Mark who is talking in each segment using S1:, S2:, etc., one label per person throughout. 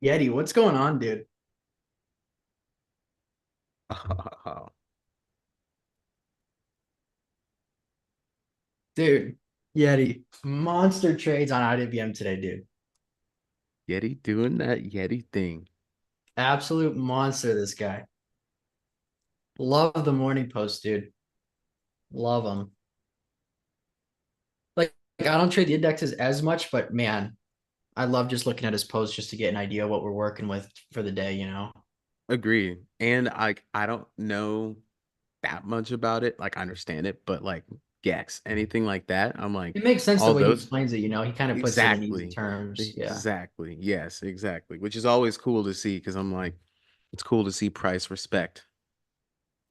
S1: Yeti, what's going on, dude?
S2: Oh,
S1: Dude, Yeti, monster trades on IWM today, dude.
S2: Yeti doing that Yeti thing.
S1: Absolute monster, this guy. Love the morning post, dude. Love him. I don't trade the indexes as much, but man, I love just looking at his posts just to get an idea of what we're working with for the day, you know?
S2: Agree. And I don't know that much about it. Like I understand it, but like Gex, anything like that, I'm like
S1: It makes sense the
S2: all
S1: way he
S2: those
S1: explains it, you know? He kind of puts it in easy
S2: exactly.
S1: terms. Yeah.
S2: Exactly. Yes, exactly. Which is always cool to see because I'm like, it's cool to see price respect.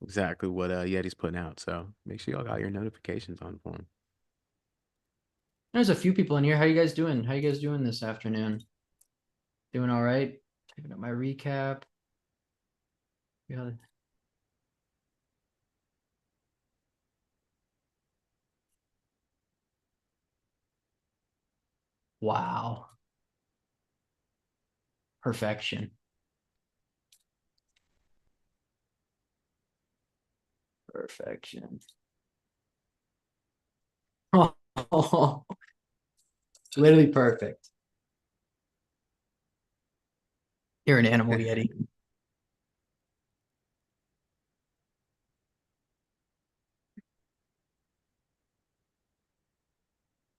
S2: Exactly what Yeti's putting out. So make sure y'all got your notifications on for him.
S1: There's a few people in here. How you guys doing? How you guys doing this afternoon? Doing all right? Typing up my recap. Yeah. Wow. Perfection. Perfection. Oh, literally perfect. You're an animal, Yeti.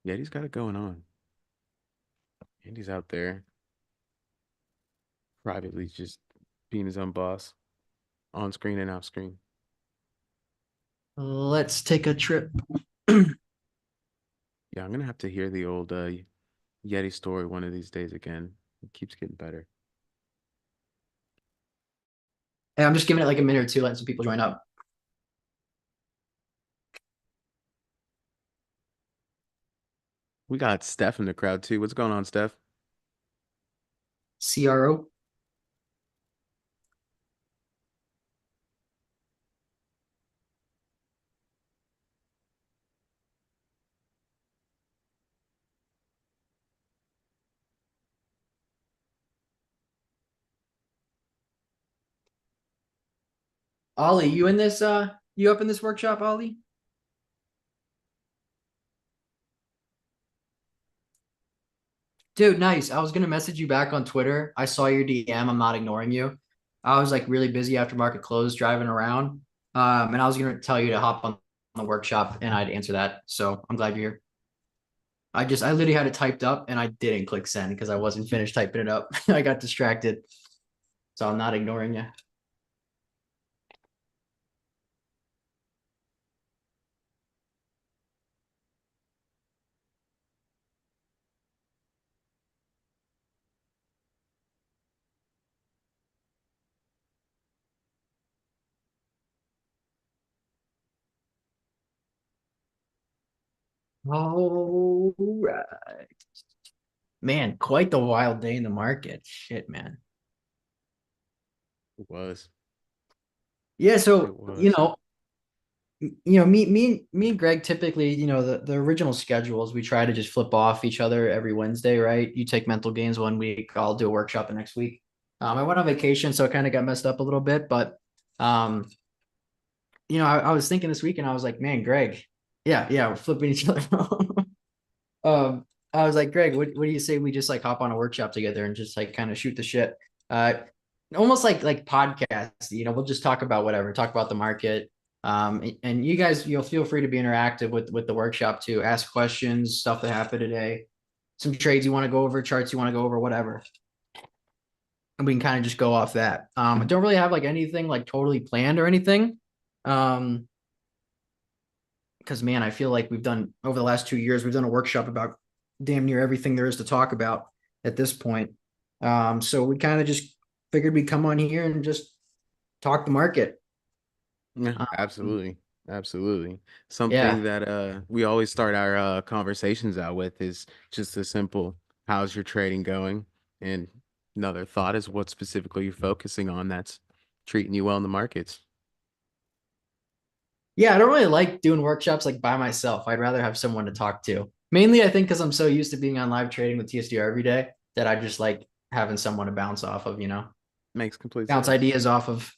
S2: Yeti's got it going on. Andy's out there privately just being his own boss on screen and off screen.
S1: Let's take a trip.
S2: Yeah, I'm gonna have to hear the old Yeti story one of these days again. It keeps getting better.
S1: And I'm just giving it like a minute or two, letting some people join up.
S2: We got Steph in the crowd too. What's going on, Steph?
S1: CRO. Ollie, you in this you up in this workshop, Ollie? Dude, nice. I was gonna message you back on Twitter. I saw your DM. I'm not ignoring you. I was like really busy after market close driving around. And I was gonna tell you to hop on the workshop and I'd answer that. So I'm glad you're here. I literally had it typed up and I didn't click send because I wasn't finished typing it up. I got distracted. So I'm not ignoring you. All right. Man, quite the wild day in the market. Shit, man.
S2: It was.
S1: Yeah,
S2: It
S1: so
S2: was.
S1: me and Greg typically, the original schedules, we try to just flip off each other every Wednesday, right? You take mental games one week, I'll do a workshop the next week. I went on vacation, so it kind of got messed up a little bit, but um, I was thinking this week and I was like, man, Greg, yeah, we're flipping each other. um, I was like, Greg, what do you say we just like hop on a workshop together and just like kind of shoot the shit? Uh, Almost like podcast, we'll just talk about whatever, talk about the market. And you guys, you'll feel free to be interactive with the workshop too. Ask questions, stuff that happened today, some trades you want to go over, charts you want to go over, whatever. And we can kind of just go off that. I don't really have like anything like totally planned or anything. Um, because man, I feel like we've done over the last 2 years, we've done a workshop about damn near everything there is to talk about at this point. So we kind of just figured we'd come on here and just talk the market.
S2: Yeah,
S1: Um,
S2: absolutely. Absolutely.
S1: yeah.
S2: Something that we always start our conversations out with is just a simple how's your trading going? And another thought is what specifically you're focusing on that's treating you well in the markets.
S1: Yeah, I don't really like doing workshops like by myself. I'd rather have someone to talk to. Mainly, I think because I'm so used to being on live trading with TSDR every day that I just like having someone to bounce off of,
S2: Makes complete
S1: bounce
S2: sense.
S1: ideas off of.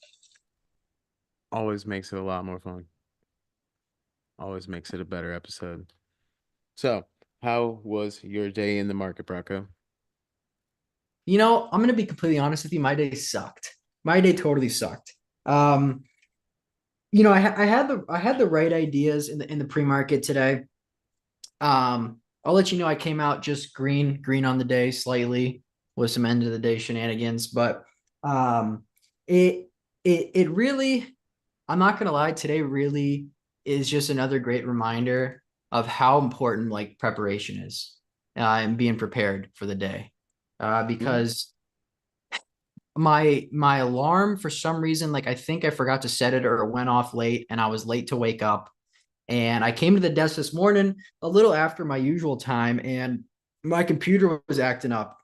S2: Always makes it a lot more fun. Always makes it a better episode. So, how was your day in the market, Bracco?
S1: I'm going to be completely honest with you. My day sucked. My day totally sucked. Um, I had the right ideas in the pre-market today. I'll let you know I came out just green on the day slightly with some end of the day shenanigans, but um, it it really, I'm not gonna lie, today really is just another great reminder of how important like preparation is and being prepared for the day.
S2: Mm,
S1: Because my alarm for some reason, like I think I forgot to set it or it went off late and I was late to wake up. And I came to the desk this morning a little after my usual time, and my computer was acting up.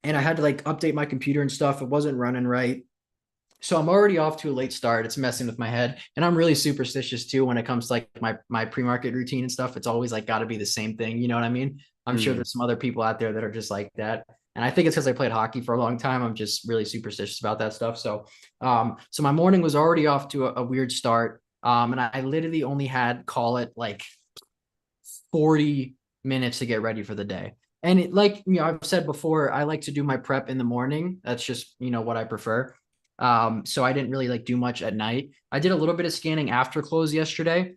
S1: And I had to like update my computer and stuff. It wasn't running right. So I'm already off to a late start. It's messing with my head. And I'm really superstitious too when it comes to like my pre-market routine and stuff. It's always like got to be the same thing. You know what I mean? I'm sure
S2: mm,
S1: there's some other people out there that are just like that. And I think it's because I played hockey for a long time. I'm just really superstitious about that stuff. So my morning was already off to a weird start. And I literally only had call it like 40 minutes to get ready for the day. And like, I've said before, I like to do my prep in the morning. That's just, what I prefer. So I didn't really like do much at night. I did a little bit of scanning after close yesterday,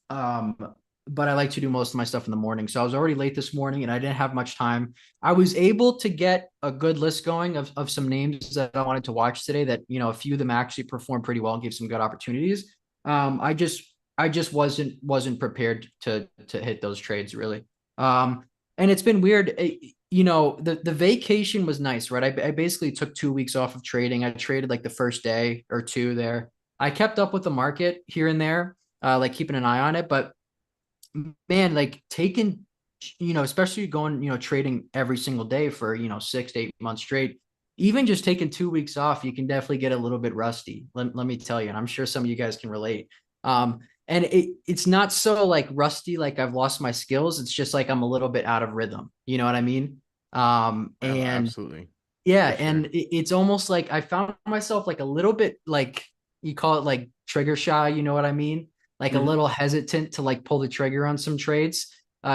S1: um, but I like to do most of my stuff in the morning. So I was already late this morning and I didn't have much time. I was able to get a good list going of some names that I wanted to watch today that, a few of them actually performed pretty well and gave some good opportunities. I just wasn't prepared to hit those trades really. Um, and it's been weird. The vacation was nice, right? I basically took 2 weeks off of trading. I traded like the first day or two there. I kept up with the market here and there, like keeping an eye on it. But man, like taking, especially going, trading every single day for, 6 to 8 months straight, even just taking 2 weeks off, you can definitely get a little bit rusty. Let me tell you, and I'm sure some of you guys can relate. And it's not so like rusty, like I've lost my skills. It's just like I'm a little bit out of rhythm. You know what I mean?
S2: oh,
S1: And
S2: absolutely.
S1: yeah,
S2: For
S1: and
S2: sure.
S1: it's almost like I found myself like a little bit like you call it like trigger shy, you know what I mean? Like a
S2: Hmm.
S1: little hesitant to like pull the trigger on some trades.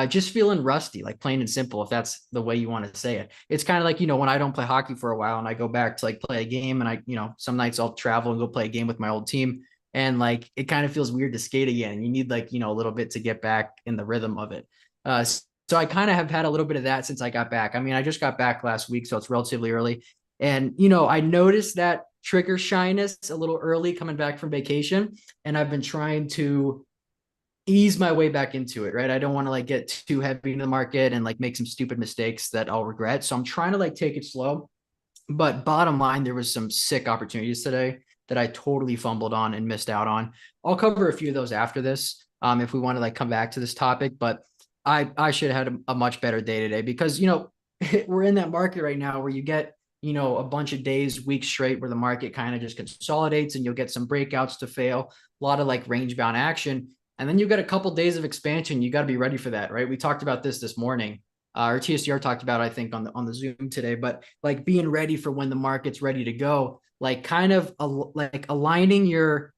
S1: Just feeling rusty, like plain and simple, if that's the way you want to say it. It's kind of like, when I don't play hockey for a while and I go back to like play a game and some nights I'll travel and go play a game with my old team. And like it kind of feels weird to skate again. You need like, a little bit to get back in the rhythm of it. So I kind of have had a little bit of that since I got back. I mean, I just got back last week, so it's relatively early. And, I noticed that trigger shyness a little early coming back from vacation. And I've been trying to ease my way back into it, right? I don't want to like get too heavy in the market and like make some stupid mistakes that I'll regret. So I'm trying to like take it slow. But bottom line, there was some sick opportunities today that I totally fumbled on and missed out on. I'll cover a few of those after this, if we want to like come back to this topic. But I should have had a much better day today because we're in that market right now where you get a bunch of days, weeks straight where the market kind of just consolidates and you'll get some breakouts to fail, a lot of like range bound action, and then you get a couple days of expansion. You got to be ready for that, right? We talked about this morning. Or TSDR talked about, I think, on the Zoom today, but like being ready for when the market's ready to go, like kind of like aligning your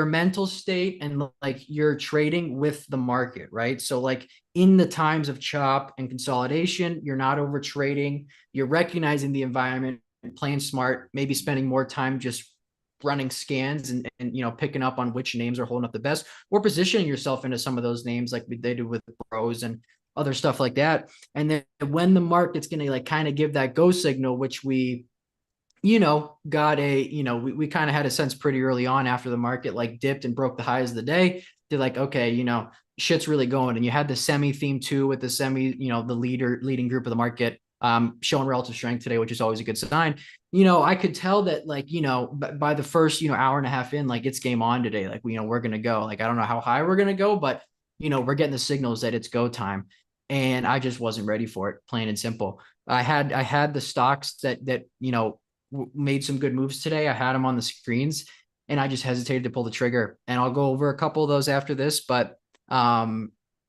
S1: mental state and like your trading with the market, right? So like in the times of chop and consolidation, you're not over trading, you're recognizing the environment, playing smart, maybe spending more time just running scans and picking up on which names are holding up the best, or positioning yourself into some of those names like they do with pros and other stuff like that. And then when the market's going to like kind of give that go signal, which we got we kind of had a sense pretty early on after the market like dipped and broke the highs of the day. They're like, okay, shit's really going. And you had the semi theme too with the semi, the leading group of the market showing relative strength today, which is always a good sign. I could tell that like, by the first, hour and a half in, like it's game on today. Like, we're going to go. Like, I don't know how high we're going to go, but we're getting the signals that it's go time. And I just wasn't ready for it, plain and simple. I had the stocks that made some good moves today. I had them on the screens and I just hesitated to pull the trigger. And I'll go over a couple of those after this. But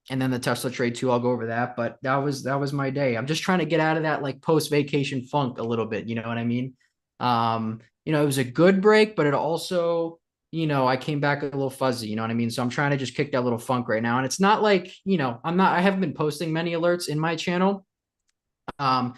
S1: and then the Tesla trade too. I'll go over that, but that was my day. I'm just trying to get out of that like post vacation funk a little bit. You know what I mean? It was a good break, but it also, I came back a little fuzzy. You know what I mean? So I'm trying to just kick that little funk right now, and it's not like I haven't been posting many alerts in my channel. Um,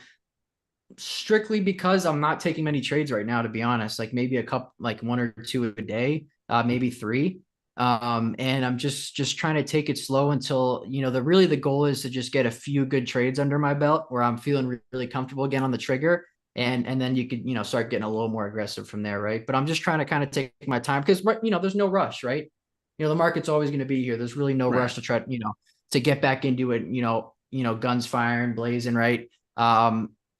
S1: Strictly because I'm not taking many trades right now, to be honest. Like maybe a couple, like one or two a day, maybe three. And I'm just trying to take it slow until the goal is to just get a few good trades under my belt where I'm feeling really comfortable again on the trigger, and then you could start getting a little more aggressive from there, right? But I'm just trying to kind of take my time because there's no rush, right? The market's always going to be here. There's really no rush
S2: Right.
S1: to try to get back into it. Guns firing, blazing, right?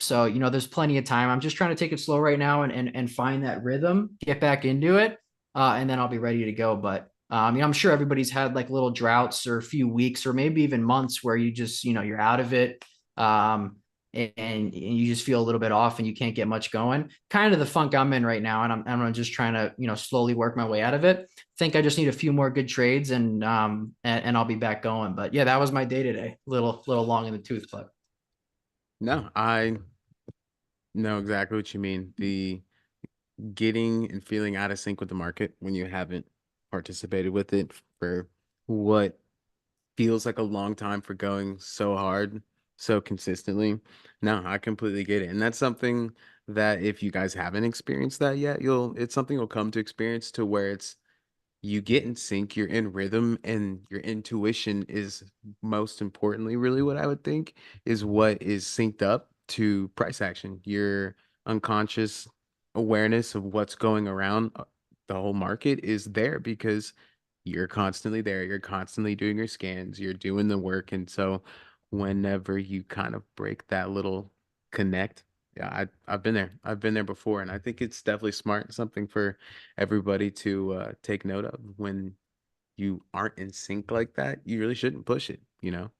S1: So, there's plenty of time. I'm just trying to take it slow right now and find that rhythm, get back into it, and then I'll be ready to go. But I'm sure everybody's had like little droughts or a few weeks or maybe even months where you just, you're out of it. And you just feel a little bit off and you can't get much going. Kind of the funk I'm in right now, and I'm just trying to, slowly work my way out of it. Think I just need a few more good trades and I'll be back going. But yeah, that was my day today. Little long in the tooth, but
S2: No, I know exactly what you mean. The getting and feeling out of sync with the market when you haven't participated with it for what feels like a long time for going so hard, so consistently. No, I completely get it. And that's something that if you guys haven't experienced that yet, it's something you'll come to experience to where it's you get in sync, you're in rhythm, and your intuition is most importantly, really what I would think is what is synced up to price action. Your unconscious awareness of what's going around the whole market is there because you're constantly there, you're constantly doing your scans, you're doing the work. And so whenever you kind of break that little connect, yeah, I've been there. I've been there before, and I think it's definitely smart, something for everybody to take note of when you aren't in sync like that. You really shouldn't push it.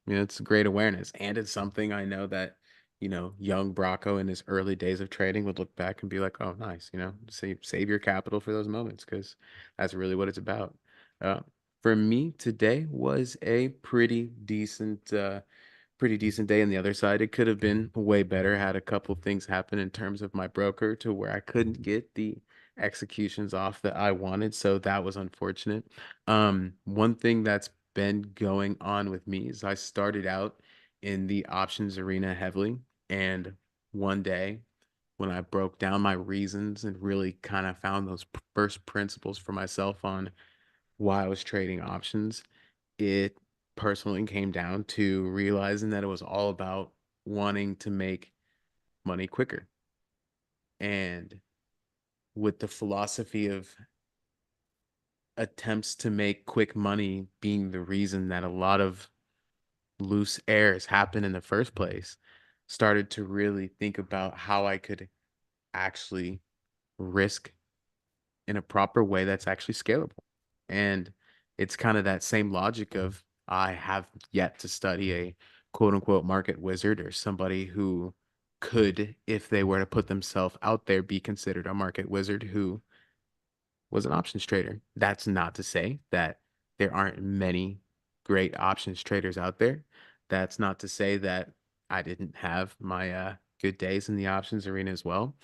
S2: It's great awareness, and it's something I know that young Bracco in his early days of trading would look back and be like, "Oh, nice." Save your capital for those moments because that's really what it's about. Uh, for me, today was a pretty decent day on the other side. It could have been way better. Had a couple things happen in terms of my broker to where I couldn't get the executions off that I wanted, so that was unfortunate. One thing that's been going on with me is I started out in the options arena heavily, and one day when I broke down my reasons and really kind of found those first principles for myself on why I was trading options, it personally came down to realizing that it was all about wanting to make money quicker. And with the philosophy of attempts to make quick money being the reason that a lot of loose errors happen in the first place, started to really think about how I could actually risk in a proper way that's actually scalable. And it's kind of that same logic of I have yet to study a quote unquote market wizard or somebody who could, if they were to put themselves out there, be considered a market wizard who was an options trader. That's not to say that there aren't many great options traders out there. That's not to say that I didn't have my good days in the options arena as well.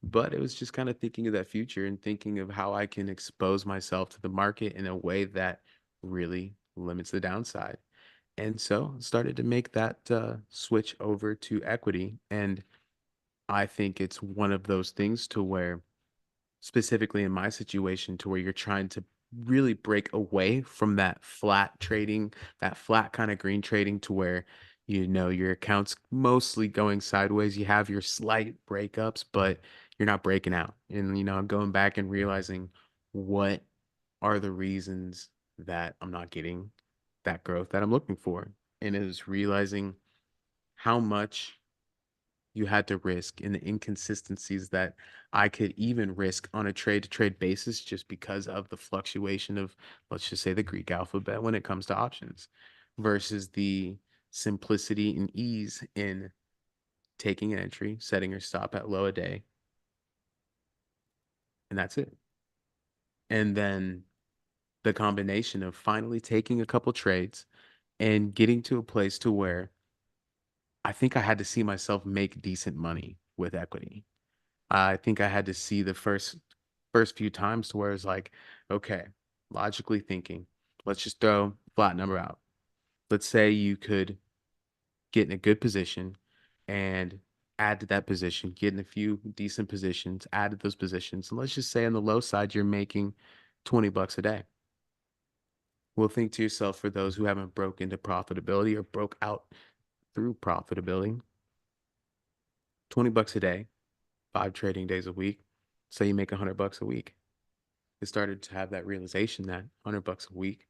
S2: But it was just kind of thinking of that future and thinking of how I can expose myself to the market in a way that really limits the downside. And so started to make that switch over to equity. And I think it's one of those things to where specifically in my situation to where you're trying to really break away from that flat trading, that flat kind of green trading to where your account's mostly going sideways. You have your slight breakups, but you're not breaking out. And I'm going back and realizing what are the reasons that I'm not getting that growth that I'm looking for. And it was realizing how much you had to risk and the inconsistencies that I could even risk on a trade to trade basis just because of the fluctuation of, let's just say, the Greek alphabet when it comes to options versus the simplicity and ease in taking an entry, setting your stop at low a day, and that's it. And then the combination of finally taking a couple trades and getting to a place to where I think I had to see myself make decent money with equity. I think I had to see the first few times to where it's like, okay, logically thinking, let's just throw flat number out. Let's say you could get in a good position and add to that position, get in a few decent positions, add to those positions. And let's just say on the low side, you're making $20 a day. Well, think to yourself, for those who haven't broke into profitability or broke out through profitability, $20 a day, 5 trading days a week. Say you make $100 a week. It started to have that realization that $100 a week,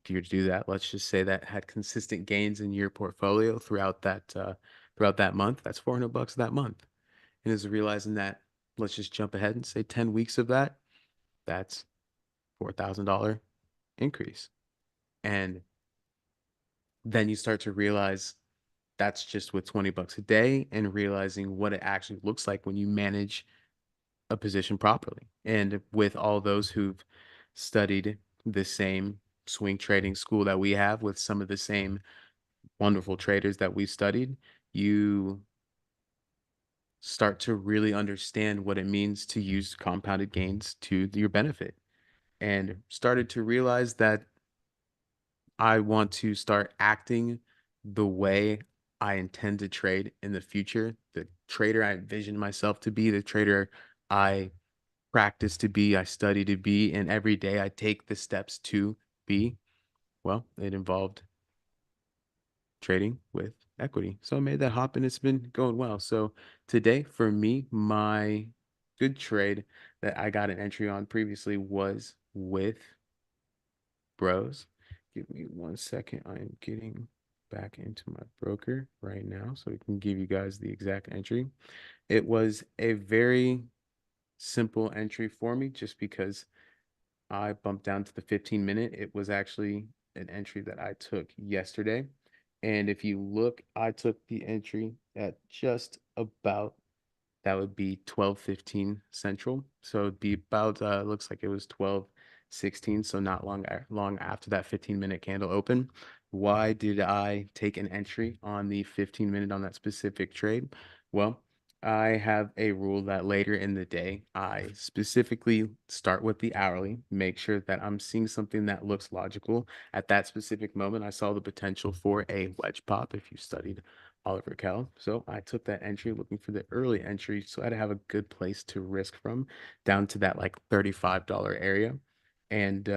S2: if you were to do that, let's just say that had consistent gains in your portfolio throughout that month, that's $400 that month. And is realizing that, let's just jump ahead and say 10 weeks of that, that's $4,000 increase. And then you start to realize that's just with $20 a day, and realizing what it actually looks like when you manage a position properly. And with all those who've studied the same swing trading school that we have, with some of the same wonderful traders that we studied, you start to really understand what it means to use compounded gains to your benefit, and started to realize that I want to start acting the way I intend to trade in the future, the trader I envision myself to be, the trader I practice to be, I study to be, and every day I take the steps to be. Well, it involved trading with equity. So I made that hop and it's been going well. So today, for me, my good trade that I got an entry on previously was with Bros. Give me 1 second. I am getting back into my broker right now so we can give you guys the exact entry. It was a very simple entry for me just because I bumped down to the 15-minute. It was actually an entry that I took yesterday. And if you look, I took the entry at just about, that would be 12:15 Central. So it'd be about looks like it was 12:16, so not long after that 15-minute candle open. Why did I take an entry on the 15-minute on that specific trade? Well, I have a rule that later in the day, I specifically start with the hourly, make sure that I'm seeing something that looks logical. At that specific moment, I saw the potential for a wedge pop if you studied Oliver Kell. So I took that entry looking for the early entry. So I had to have a good place to risk from, down to that like $35 area. And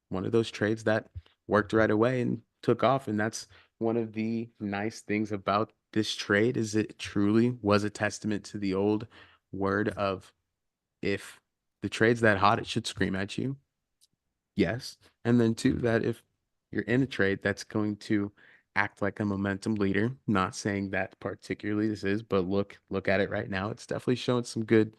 S2: one of those trades that worked right away and took off. And that's one of the nice things about this trade, is it truly was a testament to the old word of, if the trade's that hot, it should scream at you. Yes. And then two, that if you're in a trade that's going to act like a momentum leader, not saying that particularly this is, but look at it right now. It's definitely showing some good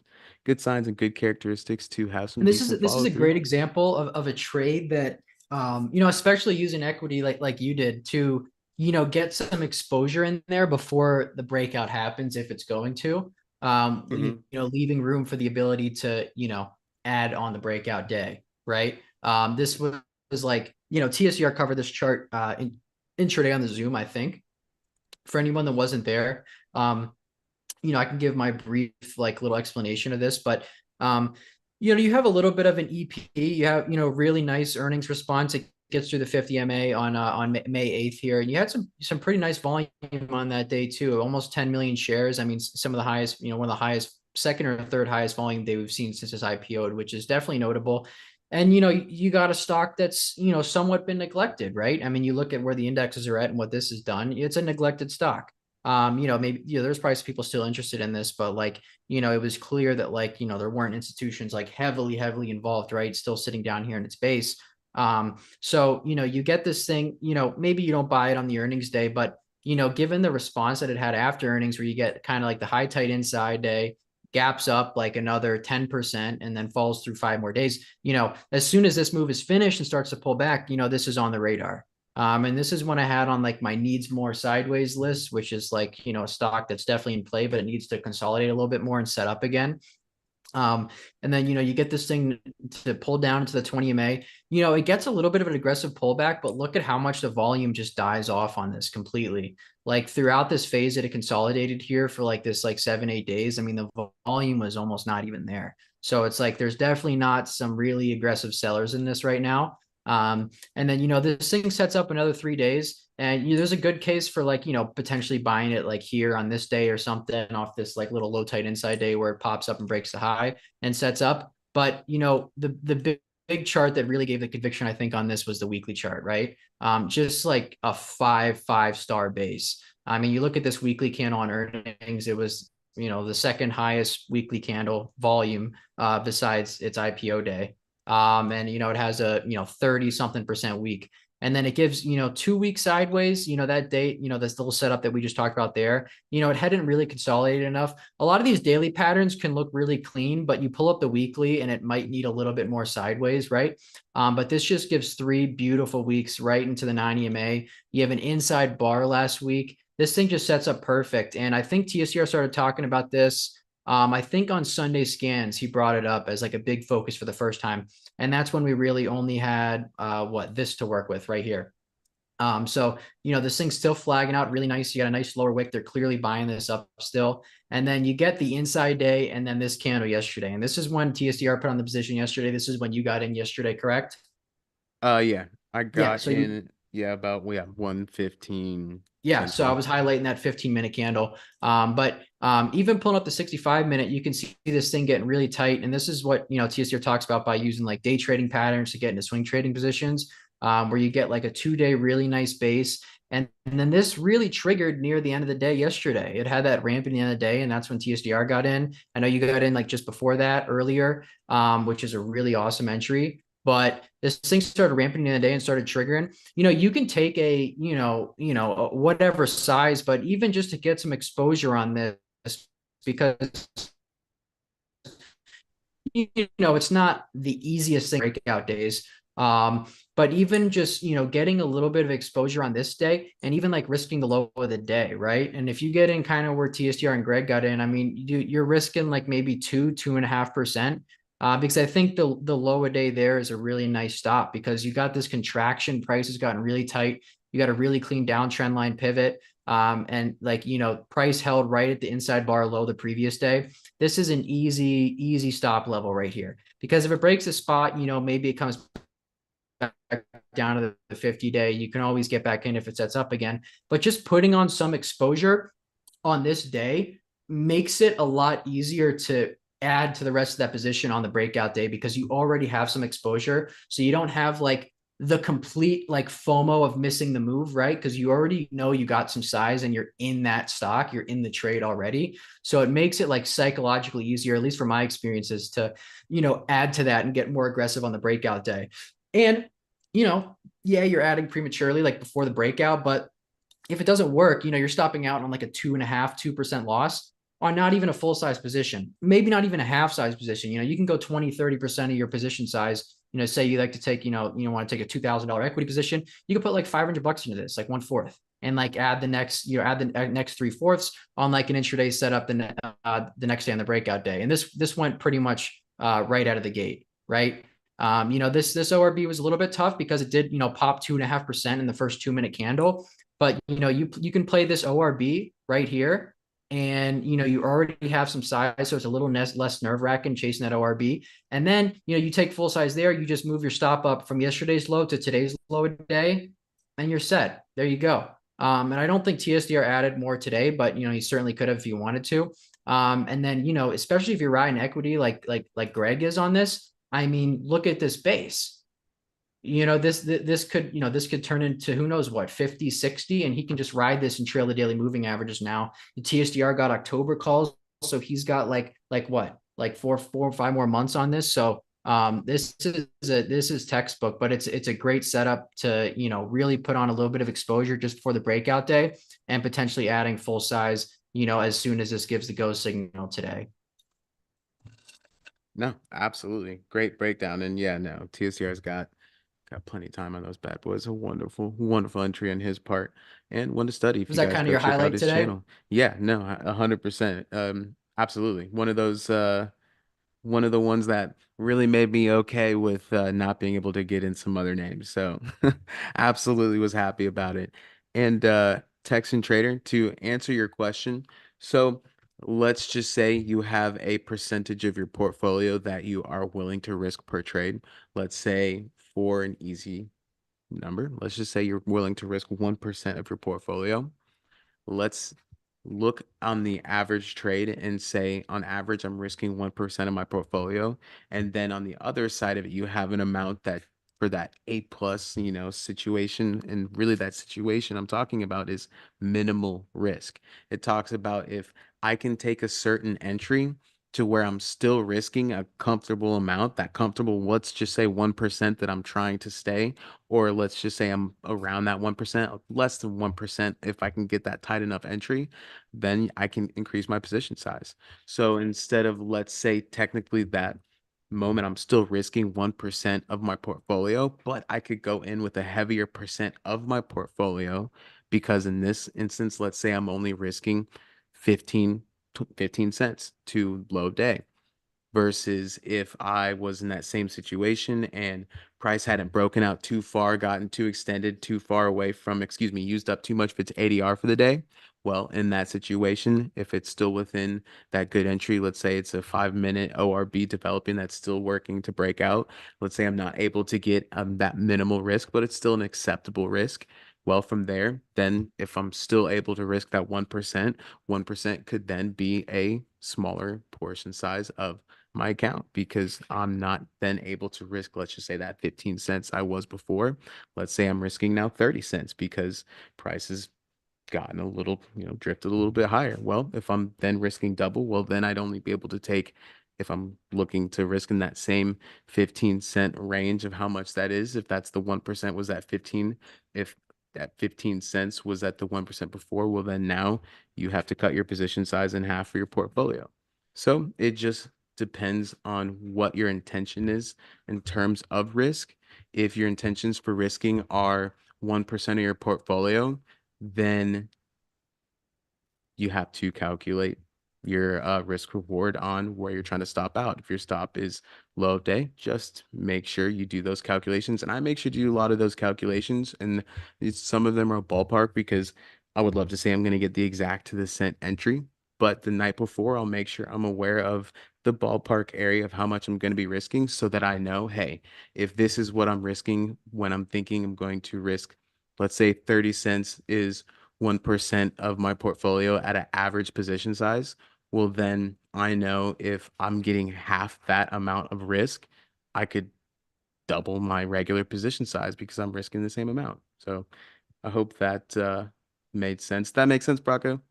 S2: signs and good characteristics to have some
S1: And
S2: decent
S1: this is
S2: follow
S1: a
S2: through.
S1: great example of a trade that you know, especially using equity like you did to, you know, get some exposure in there before the breakout happens if it's going to.
S2: Hmm.
S1: You know, leaving room for the ability to, you know, add on the breakout day, right? This was like, you know, TSER covered this chart in intraday on the Zoom, I think. For anyone that wasn't there, you know, I can give my brief like little explanation of this, but um, you know, you have a little bit of an EP. You have, you know, really nice earnings response. It gets through the 50 MA on May 8th here, and you had some pretty nice volume on that day too. Almost 10 million shares. I mean, some of the highest, you know, one of the highest, second or third highest volume day we've seen since it's IPO'd, which is definitely notable. And you know, you got a stock that's, you know, somewhat been neglected, right? I mean, you look at where the indexes are at and what this has done. It's a neglected stock. You know, maybe, you know, there's probably some people still interested in this, but like, you know, it was clear that like, you know, there weren't institutions like heavily involved, right? Still sitting down here in its base. So, you know, you get this thing, you know, maybe you don't buy it on the earnings day, but you know, given the response that it had after earnings, where you get kind of like the high tight inside day, gaps up like another 10% and then falls through 5 more days, you know, as soon as this move is finished and starts to pull back, you know, this is on the radar. And this is one I had on like my needs more sideways list, which is like, you know, a stock that's definitely in play, but it needs to consolidate a little bit more and set up again. Um, and then, you get this thing to pull down into the 20 MA. It gets a little bit of an aggressive pullback, but look at how much the volume just dies off on this completely. Like throughout this phase that it consolidated here for like this like 7, 8 days. I mean, the volume was almost not even there. So it's like there's definitely not some really aggressive sellers in this right now. And then, this thing sets up another 3 days. And there's a good case for like, potentially buying it like here on this day or something off this like little low tight inside day where it pops up and breaks the high and sets up. But the big chart that really gave the conviction, I think, on this was the weekly chart, right? Just like a five-star base. I mean, you look at this weekly candle on earnings, it was the second highest weekly candle volume besides its IPO day. And it has a 30 something percent week. And then it gives 2 weeks sideways, that date, this little setup that we just talked about there, it hadn't really consolidated enough. A lot of these daily patterns can look really clean, but you pull up the weekly and it might need a little bit more sideways, right? But this just gives 3 beautiful weeks right into the 90 MA. You have an inside bar last week. This thing just sets up perfect. And I think TSCR started talking about this. I think on Sunday scans, he brought it up as like a big focus for the first time. And that's when we really only had this to work with right here. So this thing's still flagging out really nice. You got a nice lower wick. They're clearly buying this up still. And then you get the inside day and then this candle yesterday. And this is when TSDR put on the position yesterday. This is when you got in yesterday, correct?
S2: Yeah, I
S1: Yeah.
S2: got
S1: So you
S2: in, yeah, about, yeah, 1:15
S1: Yeah, so I
S2: Central.
S1: was highlighting that 15-minute candle. But even pulling up the 65-minute, you can see this thing getting really tight. And this is what TSR talks about by using like day trading patterns to get into swing trading positions, where you get like a 2 day really nice base. And then this really triggered near the end of the day yesterday. It had that ramp in the end of the day, and that's when TSDR got in. I know you got in like just before that earlier, which is a really awesome entry. But this thing started ramping in the day and started triggering. You can take a whatever size, but even just to get some exposure on this, because it's not the easiest thing breakout days. But even just getting a little bit of exposure on this day and even like risking the low of the day, right? And if you get in kind of where TSTR and Greg got in, I mean, you're risking like maybe 2.5%. Because I think the low a day there is a really nice stop because you got this contraction, price has gotten really tight. You got a really clean downtrend line pivot. And like, price held right at the inside bar low the previous day. This is an easy stop level right here. Because if it breaks a spot, maybe it comes back down to the 50-day. You can always get back in if it sets up again. But just putting on some exposure on this day makes it a lot easier to add to the rest of that position on the breakout day because you already have some exposure. So you don't have like the complete like FOMO of missing the move, right? Because you already know you got some size and you're in that stock, you're in the trade already. So it makes it like psychologically easier, at least from my experiences, to, add to that and get more aggressive on the breakout day. And, yeah, you're adding prematurely, like before the breakout, but if it doesn't work, you're stopping out on like a 2.5, 2% loss on not even a full size position, maybe not even a half size position. You can go 20, 30% of your position size. Say you like to take, want to take a $2,000 equity position, you can put like $500 into this, like 1/4, and like add the next, add the next 3/4 on like an intraday setup the next day on the breakout day. And this went pretty much right out of the gate, right? This ORB was a little bit tough because it did, pop 2.5% in the first 2-minute candle. But you can play this ORB right here, and you already have some size, so it's a little less nerve wracking chasing that ORB. And then you take full size there. You just move your stop up from yesterday's low to today's low day, and you're set. There you go. And I don't think TSDR added more today, but he certainly could have if he wanted to. And then especially if you're riding equity like Greg is on this. I mean, look at this base. This could turn into who knows what, 50, 60, and he can just ride this and trail the daily moving averages now. The TSDR got October calls, so he's got like what, like 4 or 5 more months on this. So this is textbook, but it's a great setup to really put on a little bit of exposure just before the breakout day and potentially adding full size as soon as this gives the go signal today.
S2: No, absolutely. Great breakdown. And yeah, no, TSCR's got plenty of time on those bad boys. A wonderful, wonderful entry on his part, and one to study if
S1: Was
S2: you
S1: that
S2: guys
S1: kind of
S2: go
S1: your
S2: check out
S1: highlight
S2: his
S1: today?
S2: channel. Yeah, no, 100%. Absolutely. One of those one of the ones that really made me okay with not being able to get in some other names. So absolutely was happy about it. And Texan Trader, to answer your question, so let's just say you have a percentage of your portfolio that you are willing to risk per trade. Let's say for an easy number, let's just say you're willing to risk 1% of your portfolio. Let's look on the average trade and say, on average, I'm risking 1% of my portfolio. And then on the other side of it, you have an amount that for that A plus, situation. And really that situation I'm talking about is minimal risk. It talks about if I can take a certain entry to where I'm still risking a comfortable amount, that comfortable, let's just say 1% that I'm trying to stay, or let's just say I'm around that 1%, less than 1%. If I can get that tight enough entry, then I can increase my position size. So instead of, let's say, technically that moment, I'm still risking 1% of my portfolio, but I could go in with a heavier percent of my portfolio because in this instance, let's say I'm only risking 15, 15 cents to low day versus if I was in that same situation and price hadn't broken out too far, gotten too extended, too far away from, excuse me, used up too much of its ADR for the day. Well, in that situation, if it's still within that good entry, let's say it's a 5 minute ORB developing that's still working to break out. Let's say I'm not able to get that minimal risk, but it's still an acceptable risk. Well, from there, then if I'm still able to risk that 1% could then be a smaller portion size of my account because I'm not then able to risk, let's just say that 15 cents I was before. Let's say I'm risking now 30 cents because prices gotten a little, drifted a little bit higher. Well, if I'm then risking double, well, then I'd only be able to take, if I'm looking to risk in that same 15-cent range of how much that is, if that's the 1% was that 15, if that 15 cents was at the 1% before, well, then now you have to cut your position size in half for your portfolio. So it just depends on what your intention is in terms of risk. If your intentions for risking are 1% of your portfolio, then you have to calculate your risk reward on where you're trying to stop out. If your stop is low of day, just make sure you do those calculations. And I make sure to do a lot of those calculations. And some of them are ballpark because I would love to say I'm going to get the exact to the cent entry. But the night before, I'll make sure I'm aware of the ballpark area of how much I'm going to be risking so that I know, hey, if this is what I'm risking when I'm thinking I'm going to risk, let's say 30 cents is 1% of my portfolio at an average position size, well, then I know if I'm getting half that amount of risk, I could double my regular position size because I'm risking the same amount. So I hope that made sense. That makes sense, Bracco?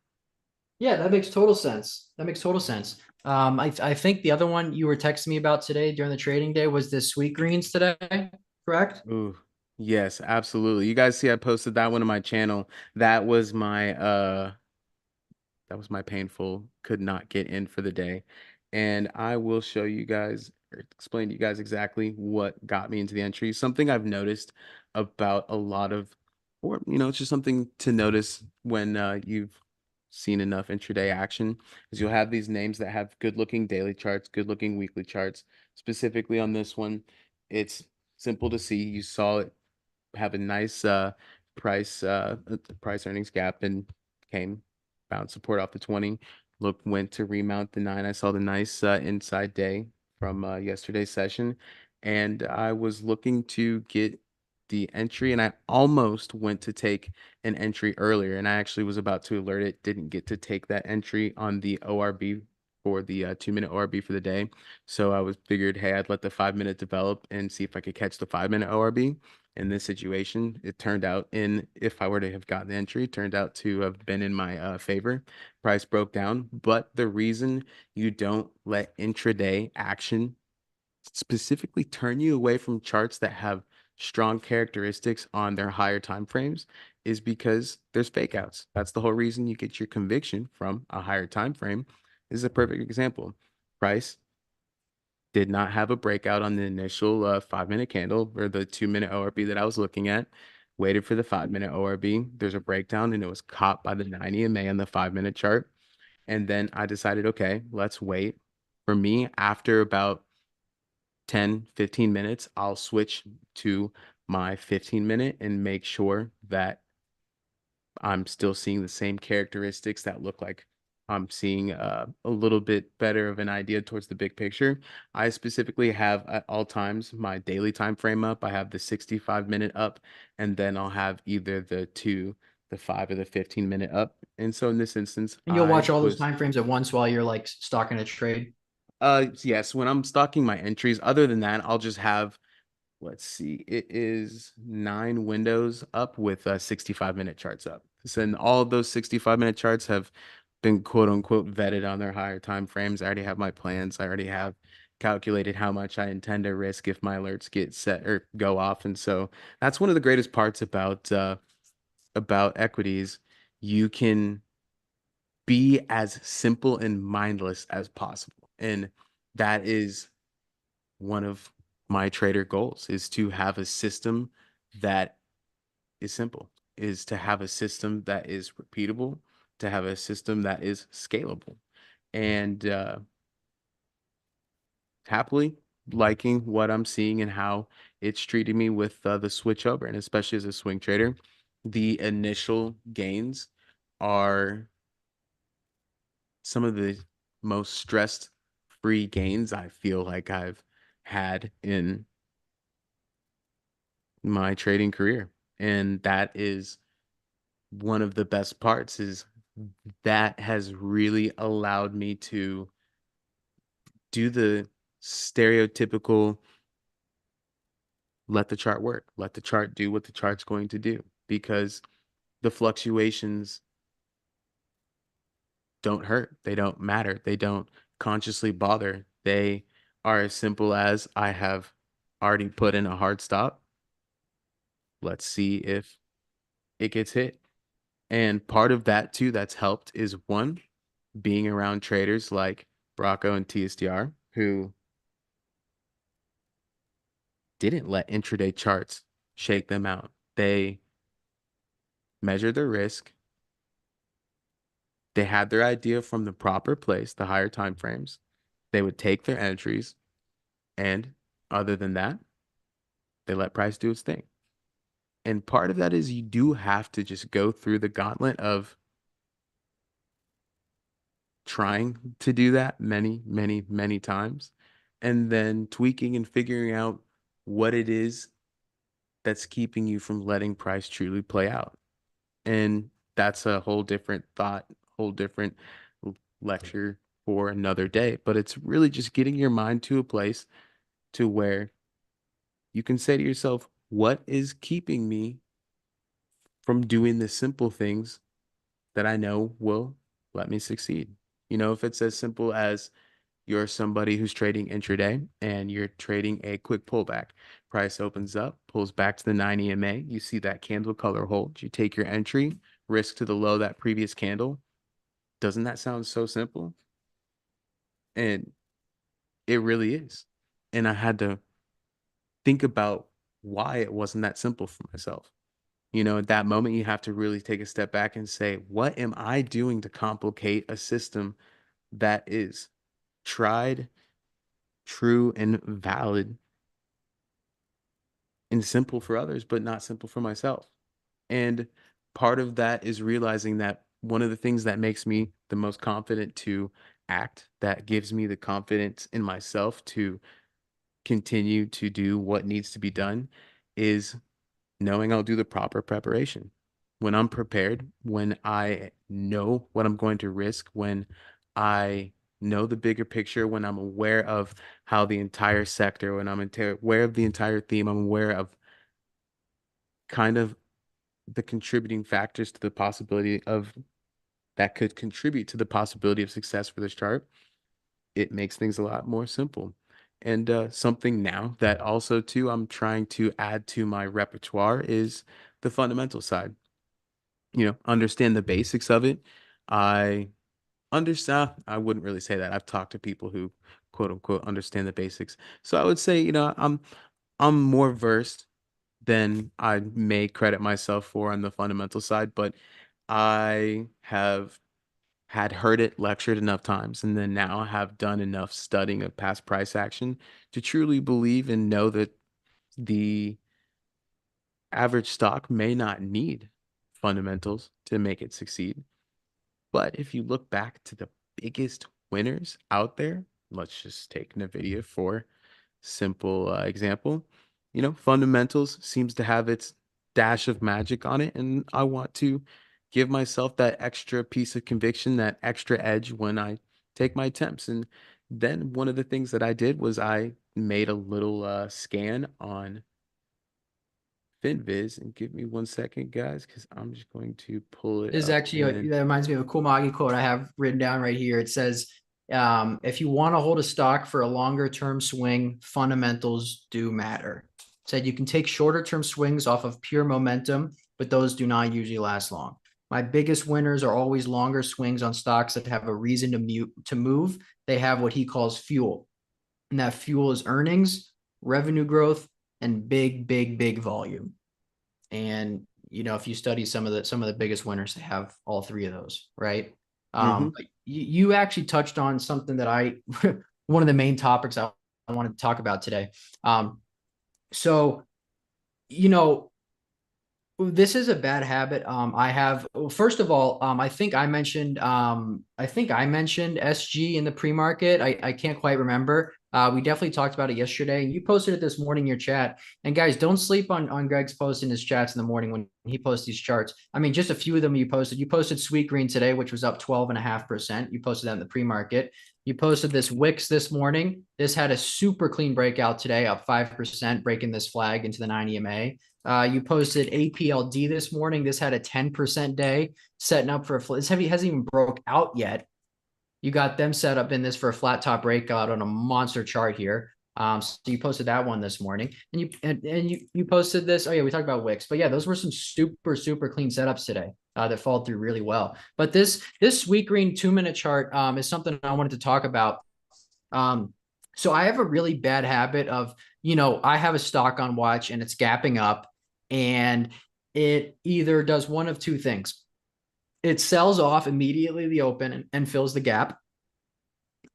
S1: Yeah, that makes total sense. That makes total sense. I think the other one you were texting me about today during the trading day was the sweet greens today, correct?
S2: Ooh, yes, absolutely. You guys see I posted that one on my channel. That was my that was my painful, could not get in for the day. And I will show you guys, or explain to you guys exactly what got me into the entry. Something I've noticed about a lot of, or, it's just something to notice when you've seen enough intraday action, is you'll have these names that have good looking daily charts, good looking weekly charts. Specifically on this one, it's simple to see. You saw it have a nice price earnings gap and came found support off the 20. Look, went to remount the 9. I saw the nice inside day from yesterday's session, and I was looking to get the entry, and I almost went to take an entry earlier, and I actually was about to alert it, didn't get to take that entry on the ORB for the 2 minute ORB for the day. So I was figured, hey, I'd let the 5 minute develop and see if I could catch the 5 minute ORB. In this situation, it turned out in, if I were to have gotten the entry, it turned out to have been in my favor. Price broke down, but the reason you don't let intraday action specifically turn you away from charts that have strong characteristics on their higher time frames is because there's fake outs. That's the whole reason you get your conviction from a higher time frame. This is a perfect example. Price did not have a breakout on the initial 5 minute candle or the 2 minute ORB that I was looking at. Waited for the 5 minute ORB. There's a breakdown and it was caught by the 90 MA on the 5 minute chart. And then I decided, okay, let's wait For me, after about 10, 15 minutes, I'll switch to my 15-minute and make sure that I'm still seeing the same characteristics that look like I'm seeing a little bit better of an idea towards the big picture. I specifically have at all times my daily time frame up. I have the 65-minute up, and then I'll have either the 2, the 5, or the 15-minute up. And so in this instance,
S1: And you'll
S2: I
S1: watch all those
S2: was
S1: time frames at once while you're like stalking a trade.
S2: yes, when I'm stocking my entries, other than that, I'll just have, let's see, it is 9 windows up with 65-minute charts up. So and all of those 65-minute charts have been quote unquote vetted on their higher time frames. I already have my plans. I already have calculated how much I intend to risk if my alerts get set or go off. And so that's one of the greatest parts about equities. You can be as simple and mindless as possible. And that is one of my trader goals, is to have a system that is simple, is to have a system that is repeatable, to have a system that is scalable. And happily liking what I'm seeing and how it's treating me with the switch over. And especially as a swing trader, the initial gains are some of the most stressed free gains I feel like I've had in my trading career. And that is one of the best parts, is that has really allowed me to do the stereotypical let the chart work, let the chart do what the chart's going to do, because the fluctuations don't hurt, they don't matter, they don't consciously bother. They are as simple as, I have already put in a hard stop. Let's see if it gets hit. And part of that too that's helped is, one, being around traders like Bracco and TSDR, who didn't let intraday charts shake them out. They measured their risk. They had their idea from the proper place, the higher time frames. They would take their entries, and other than that, they let price do its thing. And part of that is, you do have to just go through the gauntlet of trying to do that many, many, many times, and then tweaking and figuring out what it is that's keeping you from letting price truly play out. And that's a whole different thought, whole different lecture for another day. But it's really just getting your mind to a place to where you can say to yourself, what is keeping me from doing the simple things that I know will let me succeed? If it's as simple as, you're somebody who's trading intraday and you're trading a quick pullback. Price opens up, pulls back to the 9 EMA. You see that candle color hold. You take your entry, risk to the low that previous candle. Doesn't that sound so simple? And it really is. And I had to think about why it wasn't that simple for myself. At that moment, you have to really take a step back and say, what am I doing to complicate a system that is tried, true, and valid and simple for others, but not simple for myself? And part of that is realizing that one of the things that makes me the most confident to act, that gives me the confidence in myself to continue to do what needs to be done, is knowing I'll do the proper preparation. When I'm prepared, when I know what I'm going to risk, when I know the bigger picture, when I'm aware of how the entire sector, when I'm aware of the entire theme, I'm aware of kind of the contributing factors to the possibility of that could contribute to the possibility of success for this chart, it makes things a lot more simple. And something now that also too I'm trying to add to my repertoire is the fundamental side. Understand the basics of it. I understand. I wouldn't really say that. I've talked to people who quote unquote understand the basics. So I would say, I'm more versed than I may credit myself for on the fundamental side, but I have had heard it lectured enough times and then now have done enough studying of past price action to truly believe and know that the average stock may not need fundamentals to make it succeed. But if you look back to the biggest winners out there, let's just take NVIDIA for simple example. Fundamentals seems to have its dash of magic on it, and I want to give myself that extra piece of conviction, that extra edge when I take my attempts. And then one of the things that I did was I made a little scan on FinViz, and give me 1 second, guys, because I'm just going to pull it
S1: This is
S2: up
S1: actually
S2: and then.
S1: that reminds me of a cool Magi quote I have written down right here. It says, if you want to hold a stock for a longer term swing, fundamentals do matter. It said you can take shorter term swings off of pure momentum, but those do not usually last long. My biggest winners are always longer swings on stocks that have a reason to move. They have what he calls fuel, and that fuel is earnings, revenue growth, and big, big, big volume. And if you study some of the biggest winners, they have all three of those, right?
S2: Mhm.
S1: But you actually touched on something that I one of the main topics I wanted to talk about today. So you know this is a bad habit. I have, well, first of all, I think I mentioned SG in the pre-market. I can't quite remember. We definitely talked about it yesterday. You posted it this morning in your chat. And guys, don't sleep on Greg's post in his chats in the morning when he posts these charts. I mean, just a few of them you posted. You posted Sweet Green today, which was up 12.5%. You posted that in the pre-market. You posted this Wix this morning. This had a super clean breakout today, up 5%, breaking this flag into the 9 EMA. You posted APLD this morning. This had a 10% day, setting up for a this heavy hasn't even broke out yet. You got them set up in this for a flat top breakout on a monster chart here. So you posted that one this morning, and you posted this. Oh yeah, we talked about Wix, but yeah, those were some super clean setups today that followed through really well. But this Sweet Green 2-minute chart is something I wanted to talk about. So I have a really bad habit of, I have a stock on watch and it's gapping up, and it either does one of two things. It sells off immediately the open and fills the gap,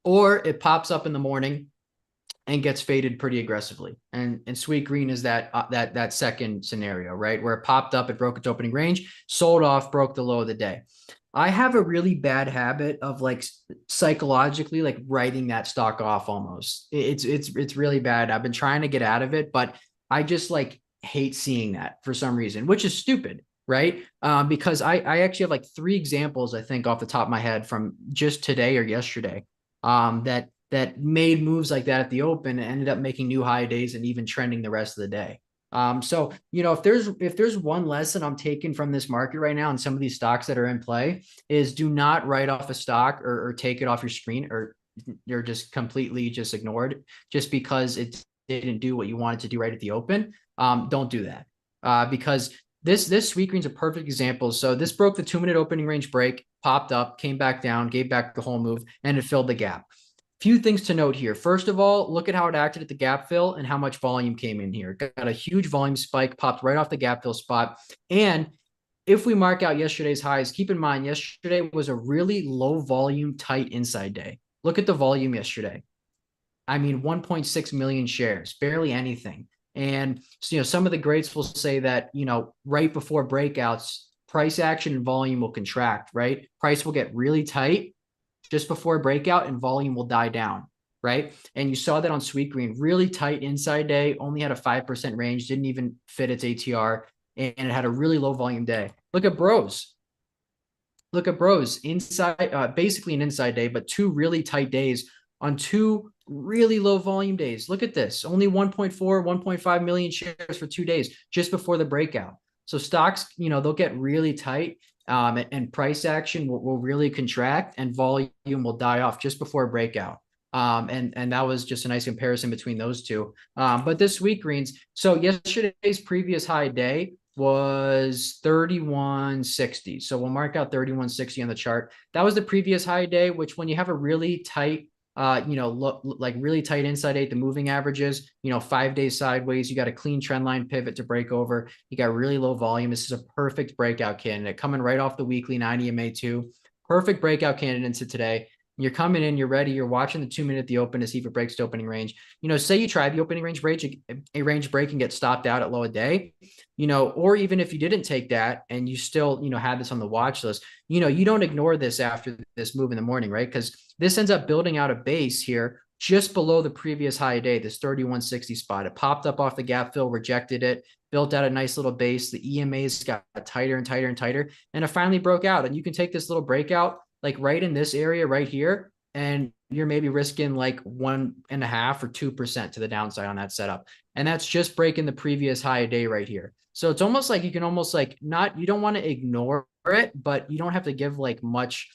S1: or it pops up in the morning and gets faded pretty aggressively. And Sweet Green is that second scenario, right? Where it popped up, it broke its opening range, sold off, broke the low of the day. I have a really bad habit of like psychologically like writing that stock off almost. It's really bad. I've been trying to get out of it, but I just like hate seeing that for some reason, which is stupid, right? Because I actually have like three examples, I think, off the top of my head from just today or yesterday, that made moves like that at the open and ended up making new high days and even trending the rest of the day. So if there's one lesson I'm taking from this market right now and some of these stocks that are in play is do not write off a stock or take it off your screen, or you're just completely just ignored just because it didn't do what you wanted to do right at the open. Don't do that, because this Sweet Green's a perfect example. So this broke the 2-minute opening range break, popped up, came back down, gave back the whole move, and it filled the gap. Few things to note here. First of all, look at how it acted at the gap fill and how much volume came in here. Got a huge volume spike, popped right off the gap fill spot. And if we mark out yesterday's highs, keep in mind yesterday was a really low volume, tight inside day. Look at the volume yesterday. I mean, 1.6 million shares, barely anything. And so, some of the greats will say that, right before breakouts, price action and volume will contract, right? Price will get really tight just before breakout and volume will die down, right? And you saw that on Sweet Green, really tight inside day, only had a 5% range, didn't even fit its ATR, and it had a really low volume day. Look at Bros. Look at Bros inside, basically an inside day, but two really tight days on two really low volume days. Look at this, only 1.4, 1.5 million shares for 2 days just before the breakout. So stocks, they'll get really tight, and price action will really contract and volume will die off just before breakout. And that was just a nice comparison between those two. But this Sweet Greens, so yesterday's previous high day was 3160. So we'll mark out 3160 on the chart. That was the previous high day, which when you have a really tight, like really tight inside eight, the moving averages, 5 days sideways, you got a clean trend line pivot to break over. You got really low volume. This is a perfect breakout candidate coming right off the weekly 90 MA2. perfect breakout candidate into today. You're coming in, you're ready, you're watching the 2 minute at the open to see if it breaks to opening range. Say you try the opening range break, a range break and get stopped out at low a day, or even if you didn't take that and you still, had this on the watch list, you don't ignore this after this move in the morning, right? Because this ends up building out a base here just below the previous high day, this 3160 spot. It popped up off the gap fill, rejected it, built out a nice little base. The EMAs got tighter and tighter and tighter, and it finally broke out. And you can take this little breakout like right in this area right here, and you're maybe risking like 1.5 or 2% to the downside on that setup. And that's just breaking the previous high day right here. So it's almost like you can almost like not, you don't want to ignore it, but you don't have to give like much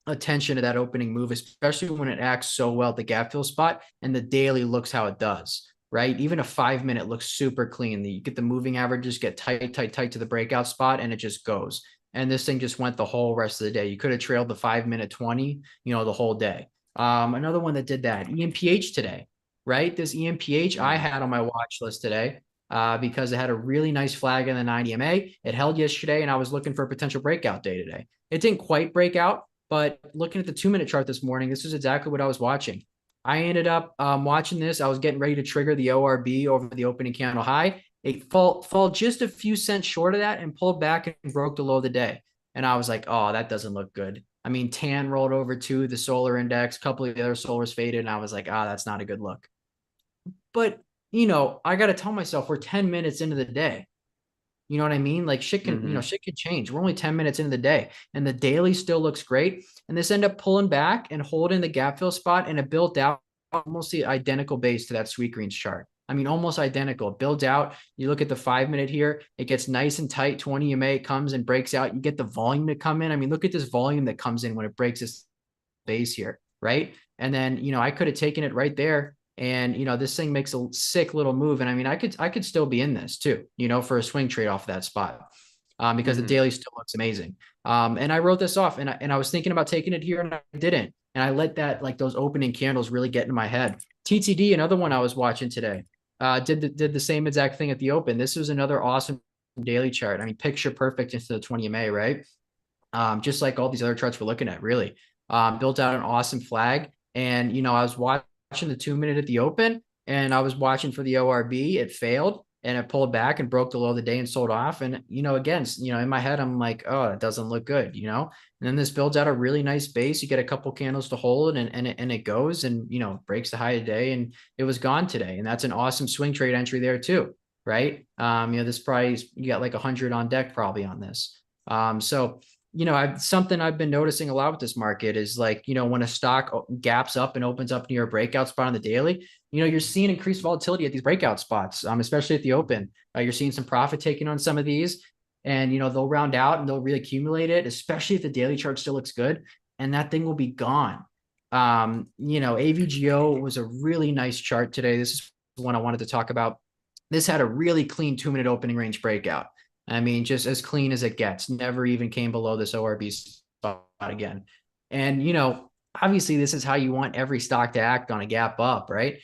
S1: attention to that opening move, especially when it acts so well at the gap fill spot and the daily looks how it does, right? Even a 5 minute looks super clean. You get the moving averages get tight, tight, tight to the breakout spot, and it just goes. And this thing just went the whole rest of the day. You could have trailed the 5 minute 20, the whole day. Another one that did that, EMPH today, right? This EMPH I had on my watch list today because it had a really nice flag in the 90 MA. It held yesterday, and I was looking for a potential breakout day today. It didn't quite break out, but looking at the 2 minute chart this morning, this is exactly what I was watching. I ended up watching this. I was getting ready to trigger the ORB over the opening candle high. It fall just a few cents short of that and pulled back and broke the low of the day. And I was like, oh, that doesn't look good. I mean, TAN rolled over too, the solar index, a couple of the other solars faded, and I was like, that's not a good look. But, I got to tell myself we're 10 minutes into the day. You know what I mean? Like shit can, shit can change. We're only 10 minutes into the day and the daily still looks great. And this ended up pulling back and holding the gap fill spot, and it built out almost the identical base to that sweet greens chart. I mean, almost identical. It builds out. You look at the 5 minute here, it gets nice and tight. 20 EMA comes and breaks out. You get the volume to come in. I mean, look at this volume that comes in when it breaks this base here, right? And then, I could have taken it right there. And this thing makes a sick little move. And I mean, I could still be in this too, for a swing trade off of that spot. Because the daily still looks amazing. And I wrote this off, and I was thinking about taking it here, and I didn't. And I let that, like those opening candles, really get in my head. TTD, another one I was watching today, did the same exact thing at the open. This was another awesome daily chart. I mean, picture perfect into the 20 MA, right? Just like all these other charts we're looking at, really. Built out an awesome flag. And, I was watching the 2 minute at the open, and I was watching for the ORB. It failed, and it pulled back and broke the low of the day and sold off. And, again, in my head, I'm like, oh, it doesn't look good, and then this builds out a really nice base. You get a couple candles to hold, and it goes and, breaks the high of the day, and it was gone today. And that's an awesome swing trade entry there too. Right. This probably, you got like 100 on deck probably on this. So, something I've been noticing a lot with this market is like, when a stock gaps up and opens up near a breakout spot on the daily, you're seeing increased volatility at these breakout spots, especially at the open. You're seeing some profit taking on some of these, and, they'll round out and they'll reaccumulate it, especially if the daily chart still looks good, and that thing will be gone. AVGO was a really nice chart today. This is one I wanted to talk about. This had a really clean 2 minute opening range breakout. I mean, just as clean as it gets. Never even came below this ORB spot again. And, obviously this is how you want every stock to act on a gap up, right?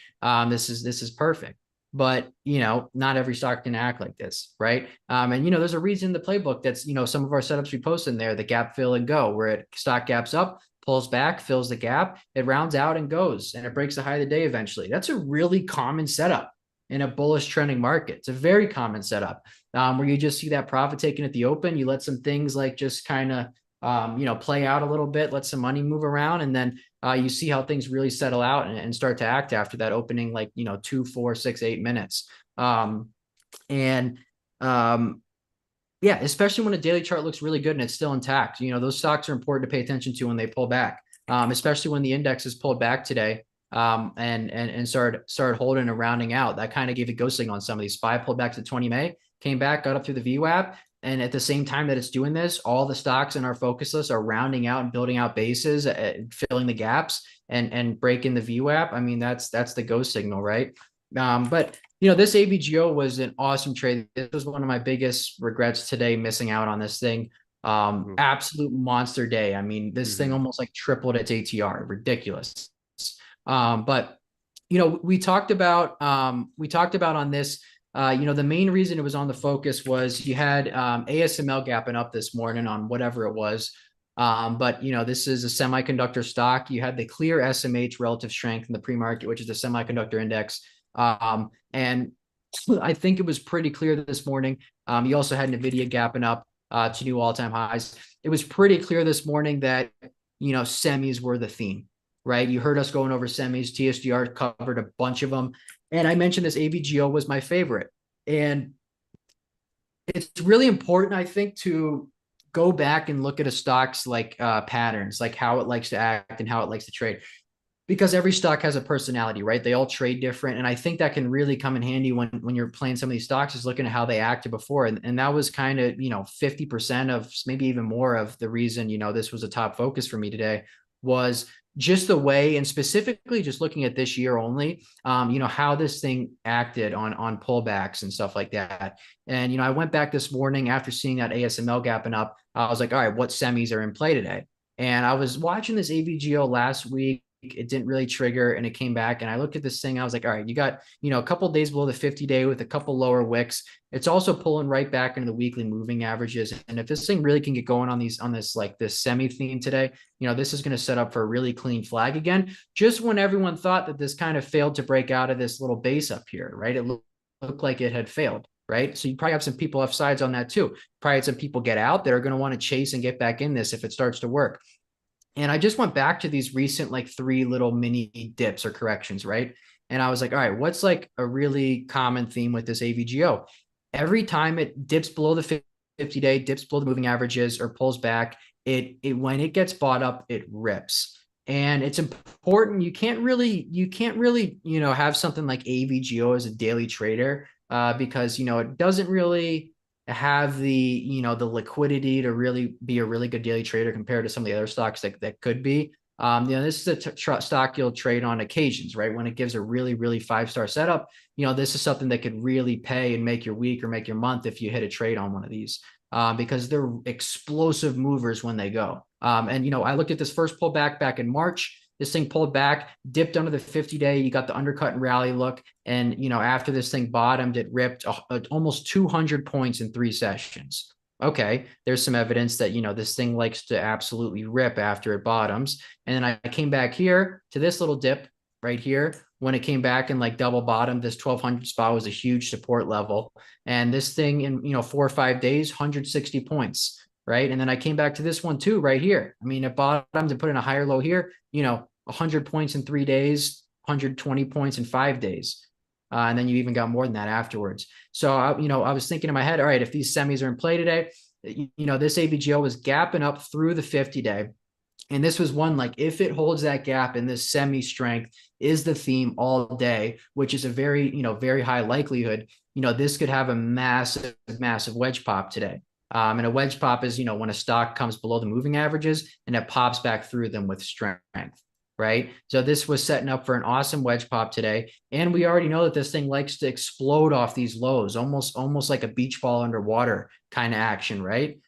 S1: This is perfect. But, not every stock can act like this, right? And, there's a reason in the playbook that's, some of our setups we post in there, the gap fill and go, where it stock gaps up, pulls back, fills the gap, it rounds out and goes, and it breaks the high of the day eventually. That's a really common setup in a bullish trending market. It's a very common setup where you just see that profit taken at the open. You let some things like just kind of, play out a little bit, let some money move around. And then you see how things really settle out and start to act after that opening, like, 2, 4, 6, 8 minutes. Yeah, especially when a daily chart looks really good and it's still intact. Those stocks are important to pay attention to when they pull back, especially when the index is pulled back today. And started holding and rounding out. That kind of gave a ghost signal on some of these. SPY pulled back to 20 May, came back, got up through the VWAP. And at the same time that it's doing this, all the stocks in our focus list are rounding out and building out bases, filling the gaps and breaking the VWAP. I mean, that's the ghost signal, right? But this AVGO was an awesome trade. This was one of my biggest regrets today, missing out on this thing. Absolute monster day. I mean, this thing almost like tripled its ATR. Ridiculous. But we talked about on this, the main reason it was on the focus was you had ASML gapping up this morning on whatever it was. But this is a semiconductor stock. You had the clear SMH relative strength in the pre-market, which is the semiconductor index. And I think it was pretty clear this morning. You also had NVIDIA gapping up to new all-time highs. It was pretty clear this morning that, semis were the theme, right? You heard us going over semis. TSGR covered a bunch of them. And I mentioned this AVGO was my favorite. And it's really important, I think, to go back and look at a stock's like patterns, like how it likes to act and how it likes to trade, because every stock has a personality, right? They all trade different. And I think that can really come in handy when you're playing some of these stocks, is looking at how they acted before. And that was kind of, 50% of, maybe even more of the reason, this was a top focus for me today, was just the way, and specifically just looking at this year only, how this thing acted on pullbacks and stuff like that. And, I went back this morning after seeing that ASML gapping up. I was like, all right, what semis are in play today? And I was watching this AVGO last week. It didn't really trigger, and it came back. And I looked at this thing. I was like, all right, you got, a couple of days below the 50-day with a couple lower wicks. It's also pulling right back into the weekly moving averages. And if this thing really can get going on this semi theme today, this is going to set up for a really clean flag again, just when everyone thought that this kind of failed to break out of this little base up here, right? It looked like it had failed. Right. So you probably have some people off sides on that too. Probably had some people get out that are going to want to chase and get back in this if it starts to work. And I just went back to these recent like 3 little mini dips or corrections, right? And I was like, all right, what's like a really common theme with this AVGO? Every time it dips below the 50-day, dips below the moving averages, or pulls back, it when it gets bought up, it rips. And it's important. You can't really, have something like AVGO as a daily trader, because it doesn't really have the liquidity to really be a really good daily trader compared to some of the other stocks that could be. This is a stock you'll trade on occasions, right? When it gives a really, really 5-star setup, this is something that could really pay and make your week or make your month if you hit a trade on one of these, because they're explosive movers when they go. And I looked at this first pullback back in March. This thing pulled back, dipped under the 50-day. You got the undercut and rally look. And, after this thing bottomed, it ripped almost 200 points in 3 sessions. Okay, there's some evidence that, this thing likes to absolutely rip after it bottoms. And then I came back here to this little dip right here. When it came back and like double bottom, this 1200 spot was a huge support level. And this thing in, 4 or 5 days, 160 points. Right. And then I came back to this one too, right here. I mean, it bottomed and put in a higher low here, 100 points in 3 days, 120 points in 5 days. And then you even got more than that afterwards. So, I was thinking in my head, all right, if these semis are in play today, this AVGO was gapping up through the 50-day. And this was one, like, if it holds that gap and this semi strength is the theme all day, which is a very, very high likelihood, this could have a massive, massive wedge pop today. And a wedge pop is, when a stock comes below the moving averages and it pops back through them with strength. Right. So this was setting up for an awesome wedge pop today. And we already know that this thing likes to explode off these lows, almost like a beach ball underwater kind of action. Right.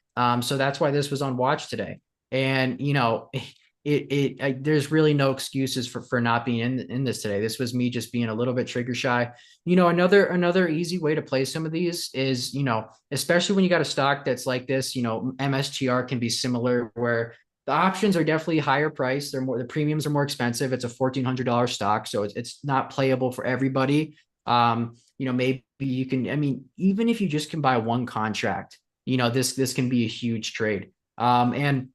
S1: So that's why this was on watch today. And, there's really no excuses for not being in this today. This was me just being a little bit trigger shy. Another easy way to play some of these is, especially when you got a stock that's like this, MSTR can be similar, where the options are definitely higher priced. The premiums are more expensive. It's a $1,400 stock, so it's not playable for everybody. Maybe you can, even if you just can buy one contract, this can be a huge trade. And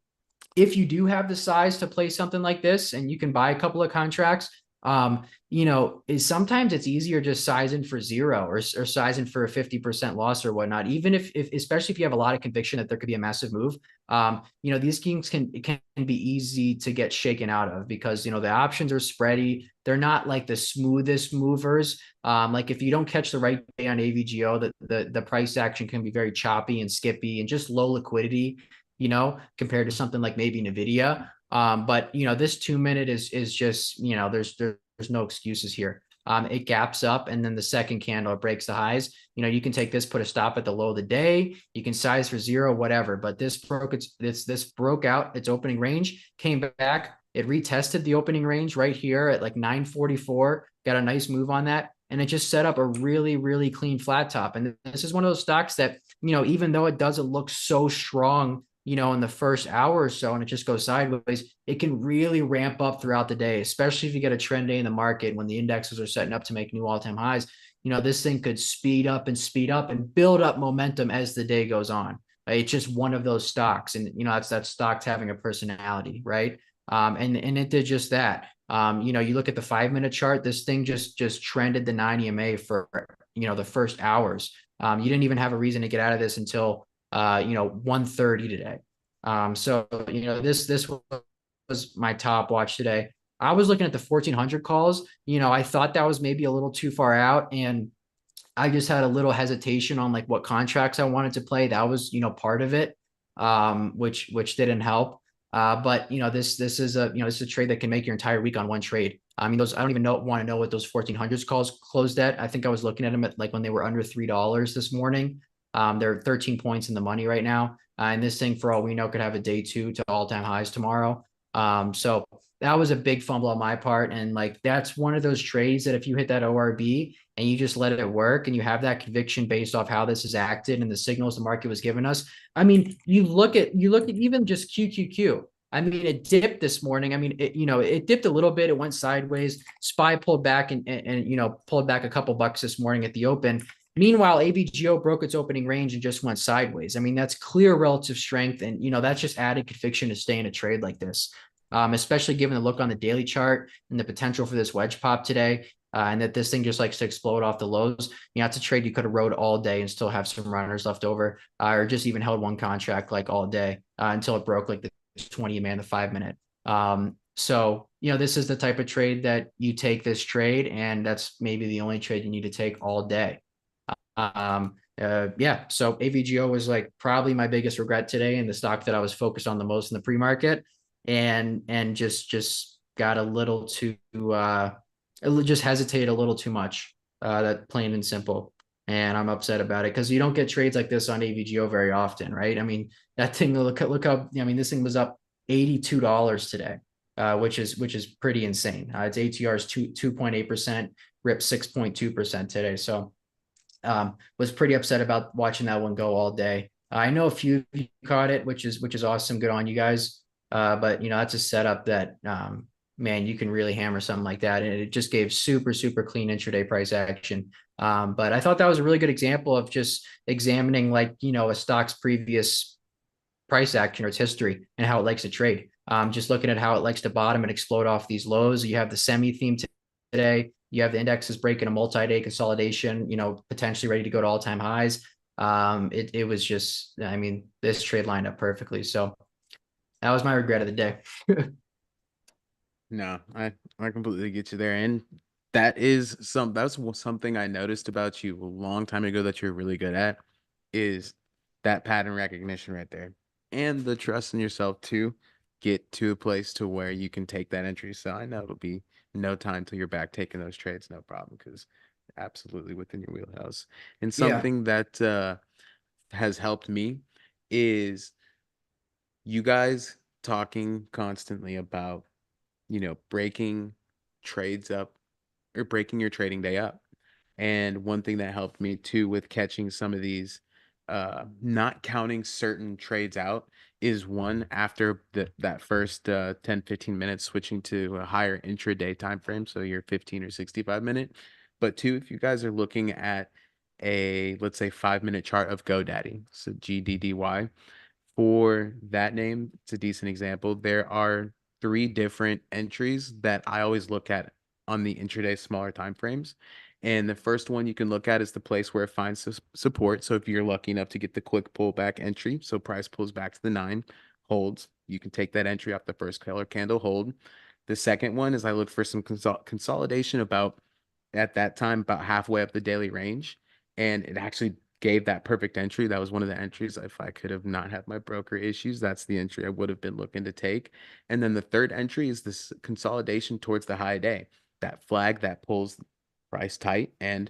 S1: if you do have the size to play something like this and you can buy a couple of contracts, sometimes it's easier just sizing for 0 or sizing for a 50% loss or whatnot. Even if especially if you have a lot of conviction that there could be a massive move, these games can be easy to get shaken out of, because, the options are spready. They're not like the smoothest movers. Like if you don't catch the right day on AVGO, the price action can be very choppy and skippy and just low liquidity, compared to something like maybe NVIDIA. But this 2-minute is just, there's no excuses here. It gaps up, and then the second candle, it breaks the highs. You can take this, put a stop at the low of the day. You can size for 0, whatever. But this broke out its opening range, came back. It retested the opening range right here at like 944. Got a nice move on that, and it just set up a really, really clean flat top. And this is one of those stocks that, even though it doesn't look so strong, in the first hour or so and it just goes sideways, it can really ramp up throughout the day, especially if you get a trend day in the market when the indexes are setting up to make new all-time highs. This thing could speed up and build up momentum as the day goes on. It's just one of those stocks, and that's that stock's having a personality, right? And it did just that. You look at the 5 minute chart. This thing just trended the 9 EMA for the first hours. You didn't even have a reason to get out of this until 1:30 today. So this was my top watch today. I was looking at the 1400 calls. I thought that was maybe a little too far out, and I just had a little hesitation on like what contracts I wanted to play. That was, part of it, which didn't help. But this is a trade that can make your entire week on one trade. I mean, those I don't even want to know what those 1400s calls closed at. I think I was looking at them at like when they were under $3 this morning. They're 13 points in the money right now, and this thing, for all we know, could have a day two to all-time highs tomorrow. So that was a big fumble on my part, and like that's one of those trades that if you hit that ORB and you just let it work and you have that conviction based off how this is acted and the signals the market was giving us. I mean, you look at even just QQQ. I mean, it dipped this morning. I mean, it dipped a little bit. It went sideways. SPY pulled back and pulled back a couple bucks this morning at the open. Meanwhile, AVGO broke its opening range and just went sideways. I mean, that's clear relative strength, and that's just added conviction to stay in a trade like this, especially given the look on the daily chart and the potential for this wedge pop today. And that this thing just likes to explode off the lows. It's a trade you could have rode all day and still have some runners left over, or just even held one contract like all day until it broke like the 20 man, the 5 minute. So this is the type of trade that you take this trade, and that's maybe the only trade you need to take all day. Yeah. So AVGO was like probably my biggest regret today, and the stock that I was focused on the most in the pre-market, and just got a little too just hesitate a little too much. That plain and simple. And I'm upset about it because you don't get trades like this on AVGO very often, right? I mean, that thing, look up. I mean, this thing was up $82 today, which is pretty insane. Its ATR is 2.8%, RIP 6.2% today. So was pretty upset about watching that one go all day. I know a few of you caught it, which is awesome. Good on you guys. But that's a setup that man, you can really hammer something like that, and it just gave super super clean intraday price action. But I thought that was a really good example of just examining like a stock's previous price action or its history and how it likes to trade. Just looking at how it likes to bottom and explode off these lows. You have the semi theme today. You have the indexes breaking a multi-day consolidation, potentially ready to go to all-time highs. It was just, I mean, this trade lined up perfectly. So that was my regret of the day.
S2: No, I completely get you there, and that's something I noticed about you a long time ago that you're really good at, is that pattern recognition right there, and the trust in yourself to get to a place to where you can take that entry. So I know it'll be no time till you're back taking those trades, no problem, because absolutely within your wheelhouse. And
S1: Yeah.
S2: something that has helped me is you guys talking constantly about breaking trades up or breaking your trading day up. And one thing that helped me too with catching some of these, not counting certain trades out, is one after that first 10, 15 minutes switching to a higher intraday time frame. So your 15 or 65 minute. But two, if you guys are looking at let's say 5 minute chart of GoDaddy, so GDDY, for that name, it's a decent example. There are three different entries that I always look at on the intraday smaller time frames. And the first one you can look at is the place where it finds support. So if you're lucky enough to get the quick pullback entry, so price pulls back to the 9, holds, you can take that entry off the first color candle, hold. The second one is I look for some consolidation about at that time about halfway up the daily range, and it actually gave that perfect entry. That was one of the entries. If I could have not had my broker issues, that's the entry I would have been looking to take. And then the third entry is this consolidation towards the high day, that flag that pulls price tight and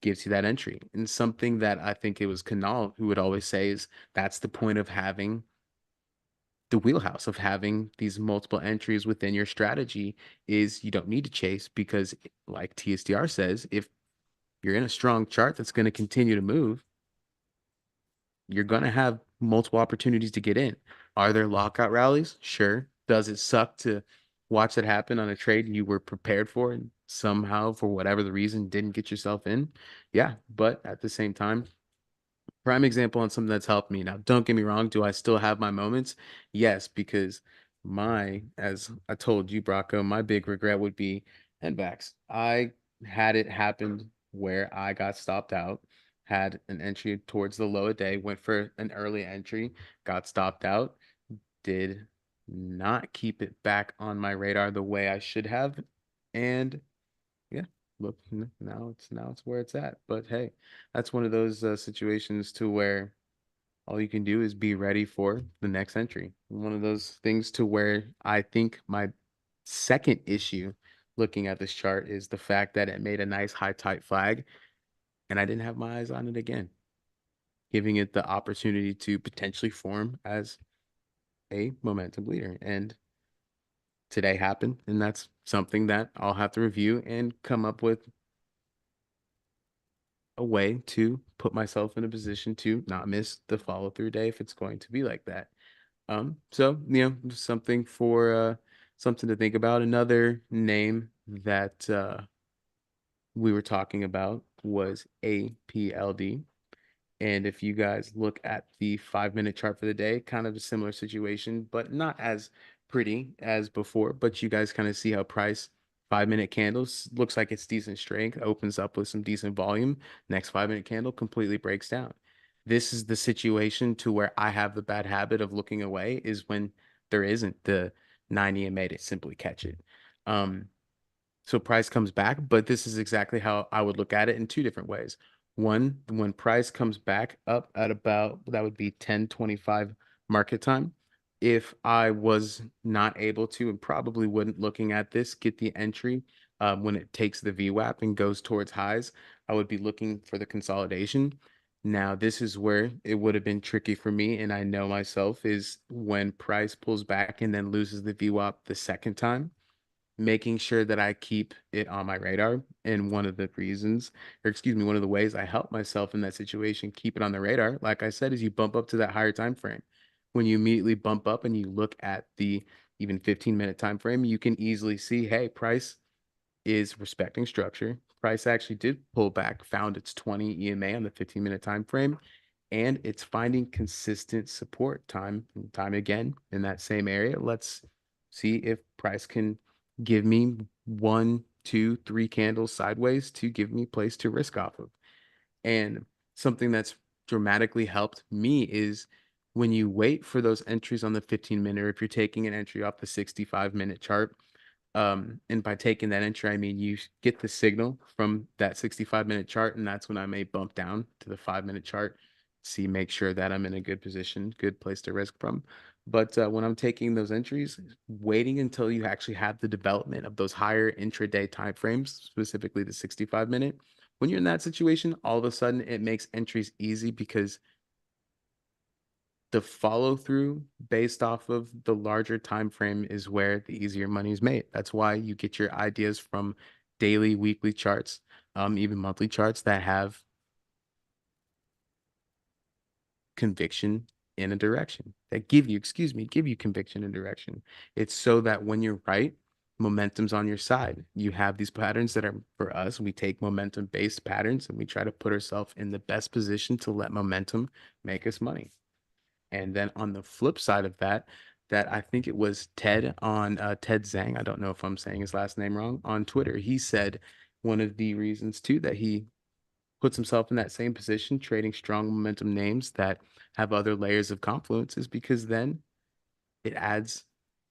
S2: gives you that entry. And something that I think it was Kanal who would always say is that's the point of having the wheelhouse, of having these multiple entries within your strategy, is you don't need to chase, because like TSDR says, if you're in a strong chart that's going to continue to move, you're going to have multiple opportunities to get in. Are there lockout rallies? Sure. Does it suck to watch it happen on a trade you were prepared for and somehow, for whatever the reason, didn't get yourself in? Yeah, but at the same time, prime example on something that's helped me. Now, don't get me wrong, do I still have my moments? Yes, because as I told you, Bracco, my big regret would be head backs. I had it happen where I got stopped out, had an entry towards the low a day, went for an early entry, got stopped out, did not keep it back on my radar the way I should have. And yeah, look, now it's where it's at. But hey, that's one of those situations to where all you can do is be ready for the next entry. One of those things to where I think my second issue looking at this chart is the fact that it made a nice high tight flag and I didn't have my eyes on it again, giving it the opportunity to potentially form as a momentum leader. And today happened, and that's something that I'll have to review and come up with a way to put myself in a position to not miss the follow through day if it's going to be like that. So just something to think about. Another name that we were talking about was APLD. And if you guys look at the 5 minute chart for the day, kind of a similar situation, but not as pretty as before. But you guys kind of see how price 5 minute candles looks like it's decent strength, opens up with some decent volume. Next 5 minute candle completely breaks down. This is the situation to where I have the bad habit of looking away is when there isn't the 90 and made it simply catch it. Um, so price comes back, but this is exactly how I would look at it in two different ways. One, when price comes back up at about that would be 10:25 market time. If I was not able to and probably wouldn't looking at this, get the entry when it takes the VWAP and goes towards highs, I would be looking for the consolidation. Now, this is where it would have been tricky for me, and I know myself is when price pulls back and then loses the VWAP the second time making sure that I keep it on my radar. And one of the reasons, or excuse me, one of the ways I help myself in that situation, keep it on the radar, like I said, is you bump up to that higher time frame. When you immediately bump up and you look at the even 15-minute time frame, you can easily see, hey, price is respecting structure. Price actually did pull back, found its 20 EMA on the 15-minute time frame, and it's finding consistent support time and time again in that same area. Let's see if price can give me one, two, three candles sideways to give me place to risk off of. And something that's dramatically helped me is when you wait for those entries on the 15-minute, or if you're taking an entry off the 65-minute chart, and by taking that entry, I mean you get the signal from that 65-minute chart, and that's when I may bump down to the 5 minute chart, see, make sure that I'm in a good position, good place to risk from. But when I'm taking those entries, waiting until you actually have the development of those higher intraday timeframes, specifically the 65-minute, when you're in that situation, all of a sudden it makes entries easy because the follow through based off of the larger time frame is where the easier money is made. That's why you get your ideas from daily, weekly charts, even monthly charts that have conviction in a direction that give you conviction and direction. It's so that when you're right, momentum's on your side. You have these patterns that are for us. We take momentum based patterns and we try to put ourselves in the best position to let momentum make us money. And then on the flip side of that, that I think it was Ted Zhang. I don't know if I'm saying his last name wrong on Twitter. He said one of the reasons too that he puts himself in that same position, trading strong momentum names that have other layers of confluence, is because then it adds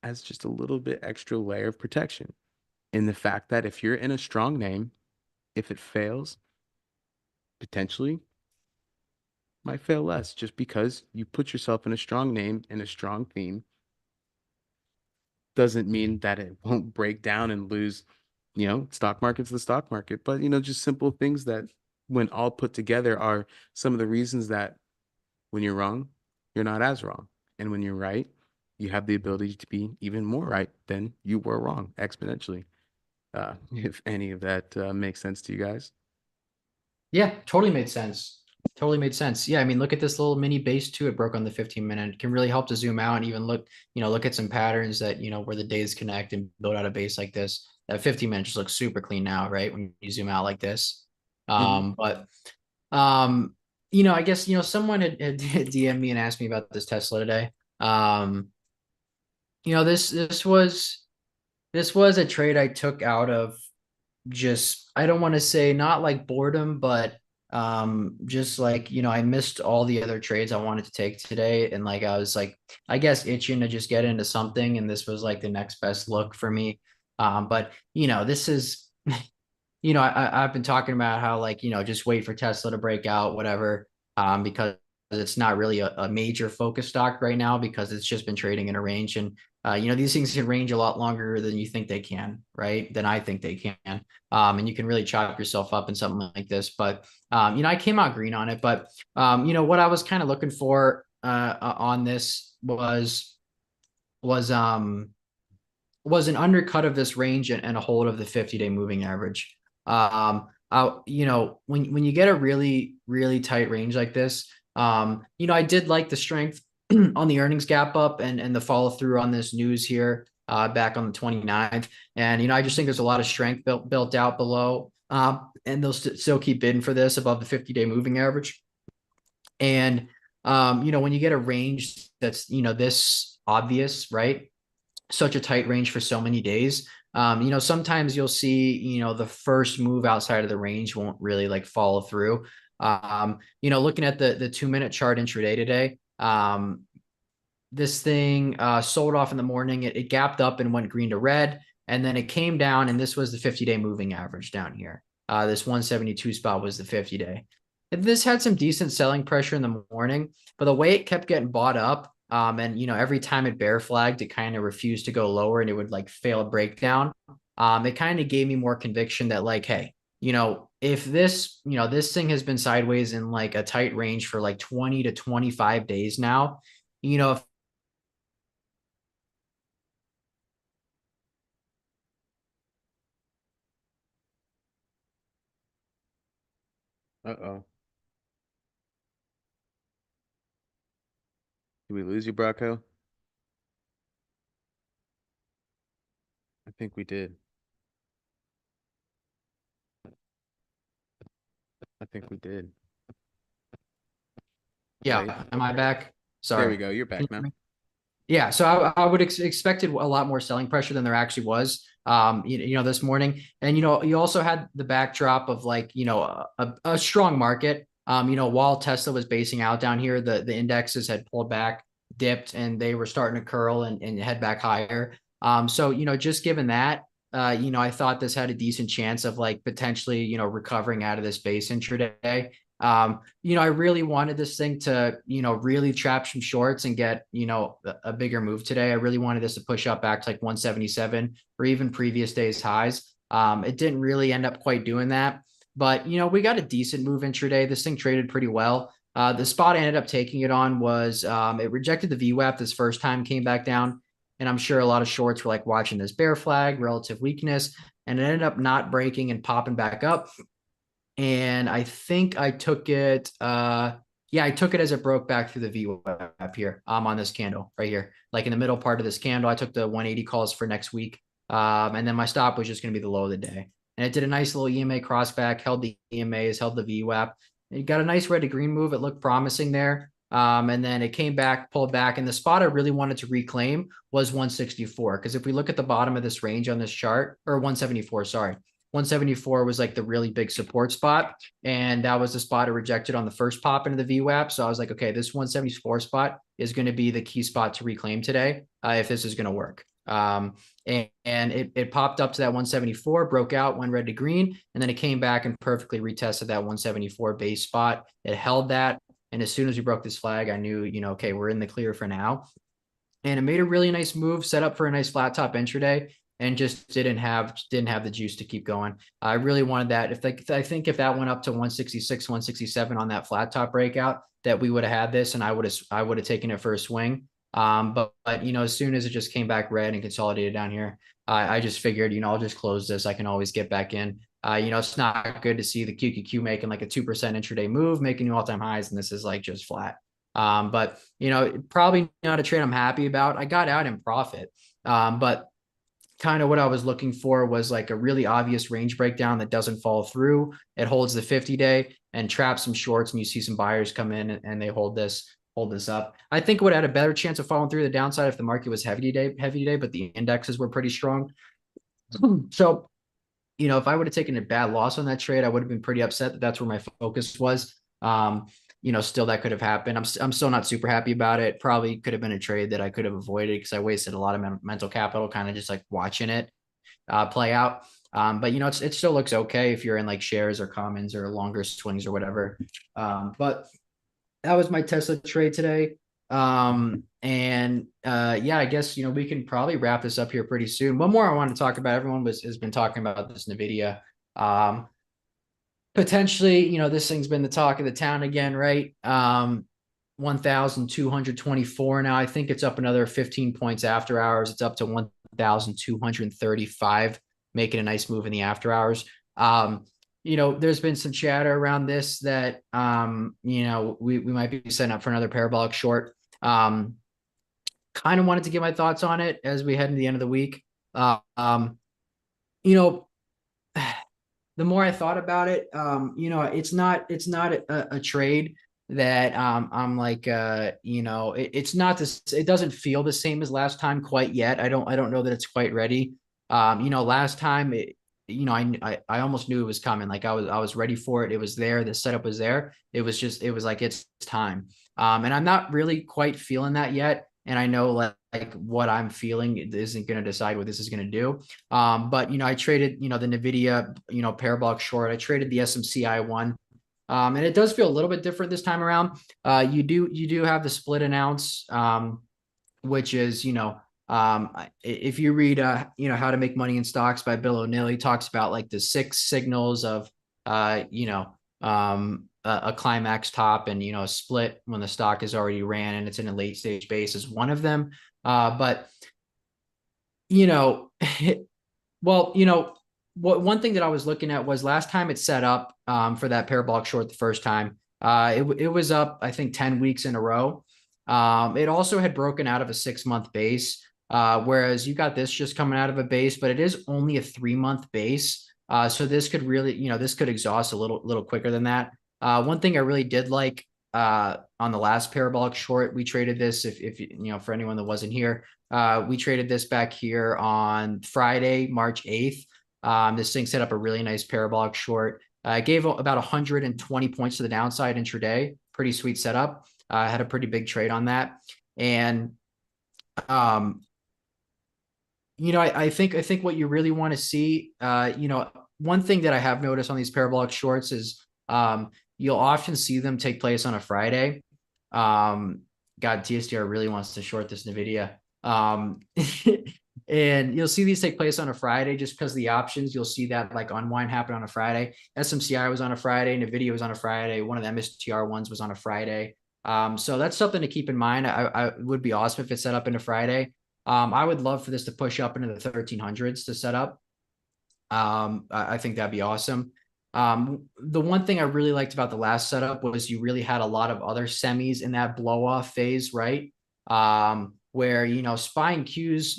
S2: as just a little bit extra layer of protection in the fact that if you're in a strong name, if it fails, potentially might fail less just because you put yourself in a strong name in a strong theme doesn't mean that it won't break down and lose, stock market's the stock market. But, just simple things that when all put together are some of the reasons that when you're wrong, you're not as wrong. And when you're right, you have the ability to be even more right than you were wrong exponentially. If any of that makes sense to you guys.
S1: Yeah, totally made sense. Totally made sense. Yeah, I mean, look at this little mini base too. It broke on the 15 minute. It can really help to zoom out and even look, look at some patterns that, where the days connect and build out a base like this. That 15 minute just looks super clean now, right? When you zoom out like this.
S2: Hmm.
S1: But I guess, someone had DM'd me and asked me about this Tesla today. Um, this was a trade I took out of just, I don't want to say not like boredom, but just like, I missed all the other trades I wanted to take today. And like I was like, I guess itching to just get into something. And this was like the next best look for me. But this is I've been talking about how like, just wait for Tesla to break out, whatever, because it's not really a major focus stock right now because it's just been trading in a range. And, these things can range a lot longer than you think they can, right? Than I think they can. And you can really chop yourself up in something like this. But, I came out green on it. But, what I was kind of looking for on this was was an undercut of this range and a hold of the 50-day moving average. When you get a really, really tight range like this, I did like the strength on the earnings gap up and the follow through on this news here back on the 29th. And, I just think there's a lot of strength built out below. And they'll still keep bidding for this above the 50-day moving average. And, when you get a range that's, this obvious, right? Such a tight range for so many days. Sometimes you'll see, the first move outside of the range won't really like follow through. Looking at the 2 minute chart intraday today, this thing sold off in the morning. It gapped up and went green to red, and then it came down, and this was the 50-day moving average down here. This 172 spot was the 50-day. This had some decent selling pressure in the morning, but the way it kept getting bought up, and every time it bear flagged, it kind of refused to go lower, and it would like fail a breakdown. It kind of gave me more conviction that like, hey, if this thing has been sideways in like a tight range for like 20 to 25 days now, if
S2: Uh-oh. Did we lose you, Bracco? I think we did. I think we did.
S1: yeah,
S2: Right?
S1: am I back?
S2: There
S1: Sorry.
S2: we go. You're
S1: Can
S2: back
S1: you hear
S2: now.
S1: me? Yeah, so I would expected a lot more selling pressure than there actually was. This morning, and you also had the backdrop of like a strong market. While Tesla was basing out down here, the indexes had pulled back, dipped, and they were starting to curl and head back higher. So just given that, I thought this had a decent chance of like potentially recovering out of this base intraday. I really wanted this thing to, really trap some shorts and get, a bigger move today. I really wanted this to push up back to like 177 or even previous days highs. It didn't really end up quite doing that, but we got a decent move intraday. This thing traded pretty well. The spot I ended up taking it on was it rejected the VWAP this first time, came back down. And I'm sure a lot of shorts were like watching this bear flag, relative weakness, and it ended up not breaking and popping back up. And I think I took it. Yeah, I took it as it broke back through the VWAP here. On this candle right here, like in the middle part of this candle. I took the 180 calls for next week, and then my stop was just going to be the low of the day. And it did a nice little EMA crossback, held the EMAs, held the VWAP. It got a nice red to green move. It looked promising there. And then it came back, pulled back, and the spot I really wanted to reclaim was 164. Because if we look at the bottom of this range on this chart, or 174, sorry, 174 was like the really big support spot. And that was the spot it rejected on the first pop into the VWAP. So I was like, okay, this 174 spot is going to be the key spot to reclaim today if this is going to work. And it popped up to that 174, broke out, went red to green, and then it came back and perfectly retested that 174 base spot. It held that. And as soon as we broke this flag, I knew, okay, we're in the clear for now. And it made a really nice move, set up for a nice flat top intraday, and just didn't have the juice to keep going. I really wanted that. I think if that went up to 166, 167 on that flat top breakout, that we would have had this, and I would have taken it for a swing. But as soon as it just came back red and consolidated down here, I just figured, I'll just close this. I can always get back in. It's not good to see the QQQ making like a 2% intraday move, making new all-time highs, and this is like just flat. But probably not a trade I'm happy about. I got out in profit, but kind of what I was looking for was like a really obvious range breakdown that doesn't fall through. It holds the 50-day and traps some shorts, and you see some buyers come in and they hold this up. I think it would have had a better chance of falling through the downside if the market was heavy today, but the indexes were pretty strong. So, if I would have taken a bad loss on that trade, I would have been pretty upset that that's where my focus was. Still that could have happened. I'm still not super happy about it. Probably could have been a trade that I could have avoided because I wasted a lot of mental capital kind of just like watching it play out. But it still looks okay if you're in like shares or commons or longer swings or whatever. But that was my Tesla trade today. Yeah, I guess we can probably wrap this up here pretty soon. One more I want to talk about. Everyone has been talking about this Nvidia. Potentially, this thing's been the talk of the town again, right? 1,224 now. I think it's up another 15 points after hours. It's up to 1,235, making a nice move in the after hours. There's been some chatter around this that we might be setting up for another parabolic short. Kind of wanted to get my thoughts on it as we head into the end of the week. You know, the more I thought about it, it's not a trade that I'm like it's not this, it doesn't feel the same as last time quite yet. I don't know that it's quite ready. Last time I almost knew it was coming. Like I was ready for it. It was there. The setup was there. It was like it's time. And I'm not really quite feeling that yet. And I know like what I'm feeling isn't going to decide what this is going to do. But I traded the Nvidia parabolic short. I traded the SMCI one. And it does feel a little bit different this time around. You do have the split announce, which is if you read How to Make Money in Stocks by Bill O'Neill, he talks about like the 6 signals of a climax top and a split when the stock is already ran and it's in a late stage base is one of them. But you know, well, one thing that I was looking at was last time it set up for that parabolic short the first time. It was up, I think, 10 weeks in a row. It also had broken out of a 6-month base, whereas you got this just coming out of a base, but it is only a 3-month base. So this could really, this could exhaust a little quicker than that. One thing I really did like on the last parabolic short, we traded this. If for anyone that wasn't here, we traded this back here on Friday, March 8th. This thing set up a really nice parabolic short. Gave about 120 points to the downside intraday. Pretty sweet setup. Had a pretty big trade on that. And I think what you really want to see, one thing that I have noticed on these parabolic shorts is you'll often see them take place on a Friday. God, TSDR really wants to short this NVIDIA. And you'll see these take place on a Friday just because of the options. You'll see that like unwind happen on a Friday. SMCI was on a Friday. NVIDIA was on a Friday. One of the MSTR ones was on a Friday. So that's something to keep in mind. I would be awesome if it set up into Friday. I would love for this to push up into the 1300s to set up. I think that'd be awesome. The one thing I really liked about the last setup was you really had a lot of other semis in that blow off phase, right? Where SPY and Qs,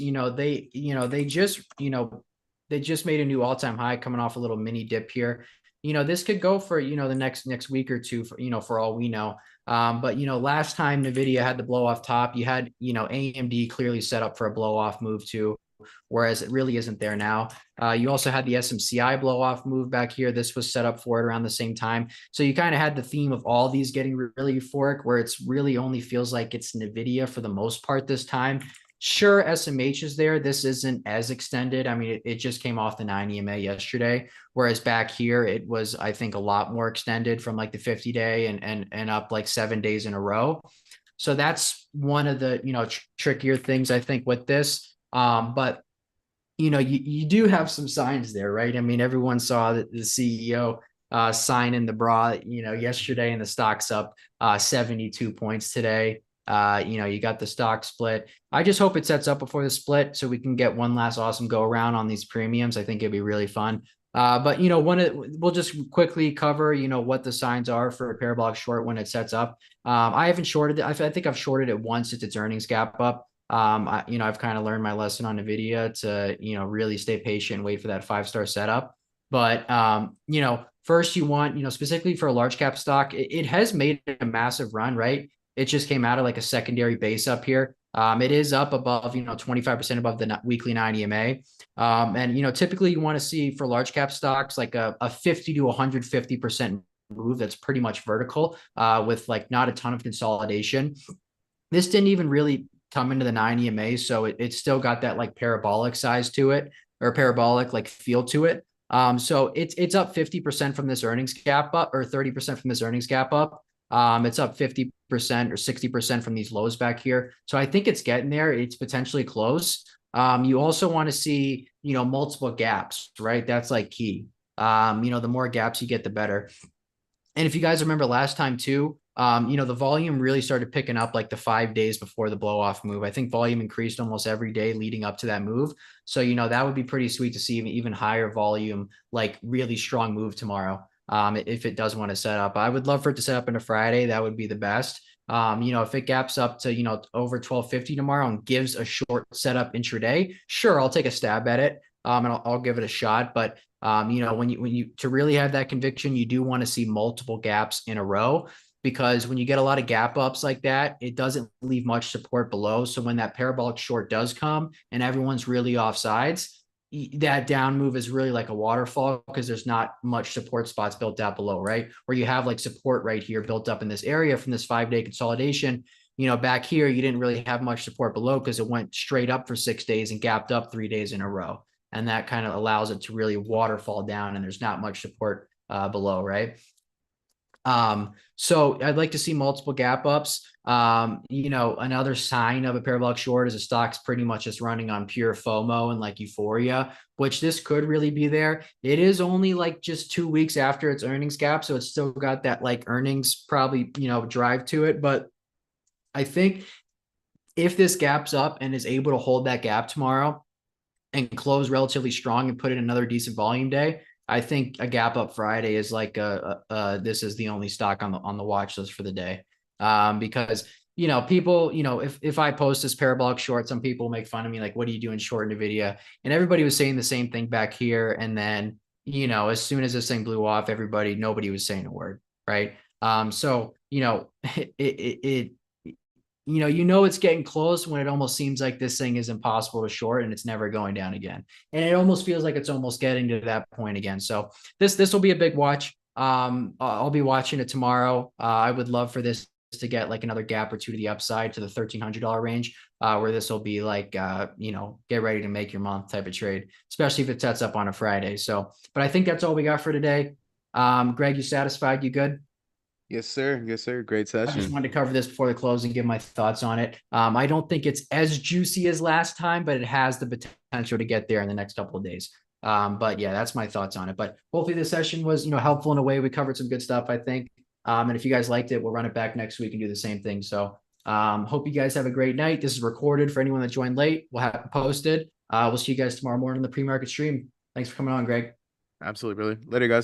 S1: they just made a new all-time high coming off a little mini dip here. This could go for the next week or two for all we know. But last time Nvidia had the blow off top, you had AMD clearly set up for a blow off move too, whereas it really isn't there now. You also had the SMCI blow off move back here. This was set up for it around the same time. So you kind of had the theme of all these getting really euphoric, where it's really only feels like it's Nvidia for the most part this time. Sure, SMH is there. This isn't as extended. I mean, it just came off the 9 EMA yesterday, whereas back here it was, I think, a lot more extended from like the 50-day and up like 7 days in a row. So that's one of the trickier things I think with this. But you do have some signs there, right? I mean, everyone saw that the CEO sign in the bra, yesterday, and the stock's up 72 points today. You got the stock split. I just hope it sets up before the split so we can get one last awesome go around on these premiums. I think it'd be really fun. But we'll just quickly cover, what the signs are for a parabolic short when it sets up. I haven't shorted it. I think I've shorted it once since its earnings gap up. I've kind of learned my lesson on Nvidia to, really stay patient and wait for that 5-star setup. But, first you want, specifically for a large cap stock, it has made a massive run, right? It just came out of like a secondary base up here. It is up above, 25% above the weekly 9 EMA. And typically you want to see for large cap stocks like a 50 to 150% move that's pretty much vertical, with like not a ton of consolidation. This didn't even really come into the 9 EMA, so it still got that like parabolic size to it, or parabolic like feel to it. So it's up 50% from this earnings gap up, or 30% from this earnings gap up. It's up 50% or 60% from these lows back here. So I think it's getting there. It's potentially close. You also want to see, multiple gaps, right? That's like key. The more gaps you get, the better. And if you guys remember last time too, the volume really started picking up like the 5 days before the blow off move. I think volume increased almost every day leading up to that move. So, that would be pretty sweet to see even higher volume, like really strong move tomorrow. If it does want to set up, I would love for it to set up into Friday. That would be the best. If it gaps up to, over 1250 tomorrow and gives a short setup intraday, sure, I'll take a stab at it. And I'll give it a shot. But when you to really have that conviction, you do want to see multiple gaps in a row, because when you get a lot of gap ups like that, it doesn't leave much support below. So when that parabolic short does come and everyone's really off sides, that down move is really like a waterfall, because there's not much support spots built out below, right? Where you have like support right here built up in this area from this 5-day consolidation. Back here, you didn't really have much support below because it went straight up for 6 days and gapped up 3 days in a row. And that kind of allows it to really waterfall down, and there's not much support below, right? So I'd like to see multiple gap ups. Another sign of a parabolic short is a stock's pretty much just running on pure FOMO and like euphoria, which this could really be there. It is only like just 2 weeks after its earnings gap, so it's still got that like earnings probably, drive to it. But I think if this gaps up and is able to hold that gap tomorrow and close relatively strong and put in another decent volume day, I think a gap up Friday is like this is the only stock on the watch list for the day. Because people, if I post this parabolic short, some people make fun of me like, what are you doing short Nvidia? And everybody was saying the same thing back here. And then, as soon as this thing blew off, nobody was saying a word, right? So it it's getting close when it almost seems like this thing is impossible to short and it's never going down again. And it almost feels like it's almost getting to that point again. So this will be a big watch. I'll be watching it tomorrow. I would love for this to get like another gap or two to the upside to the $1,300 range, where this will be like, get ready to make your month type of trade, especially if it sets up on a Friday. So, but I think that's all we got for today. Greg, you satisfied? You good?
S2: Yes, sir. Yes, sir. Great
S1: I just
S2: session.
S1: wanted to cover this before the close and give my thoughts on it. I don't think it's as juicy as last time, but it has the potential to get there in the next couple of days. But yeah, that's my thoughts on it. But hopefully this session was, helpful in a way. We covered some good stuff, I think. And if you guys liked it, we'll run it back next week and do the same thing. So hope you guys have a great night. This is recorded for anyone that joined late. We'll have it posted. We'll see you guys tomorrow morning in the pre-market stream. Thanks for coming on, Greg.
S2: Absolutely, brother. Later, guys.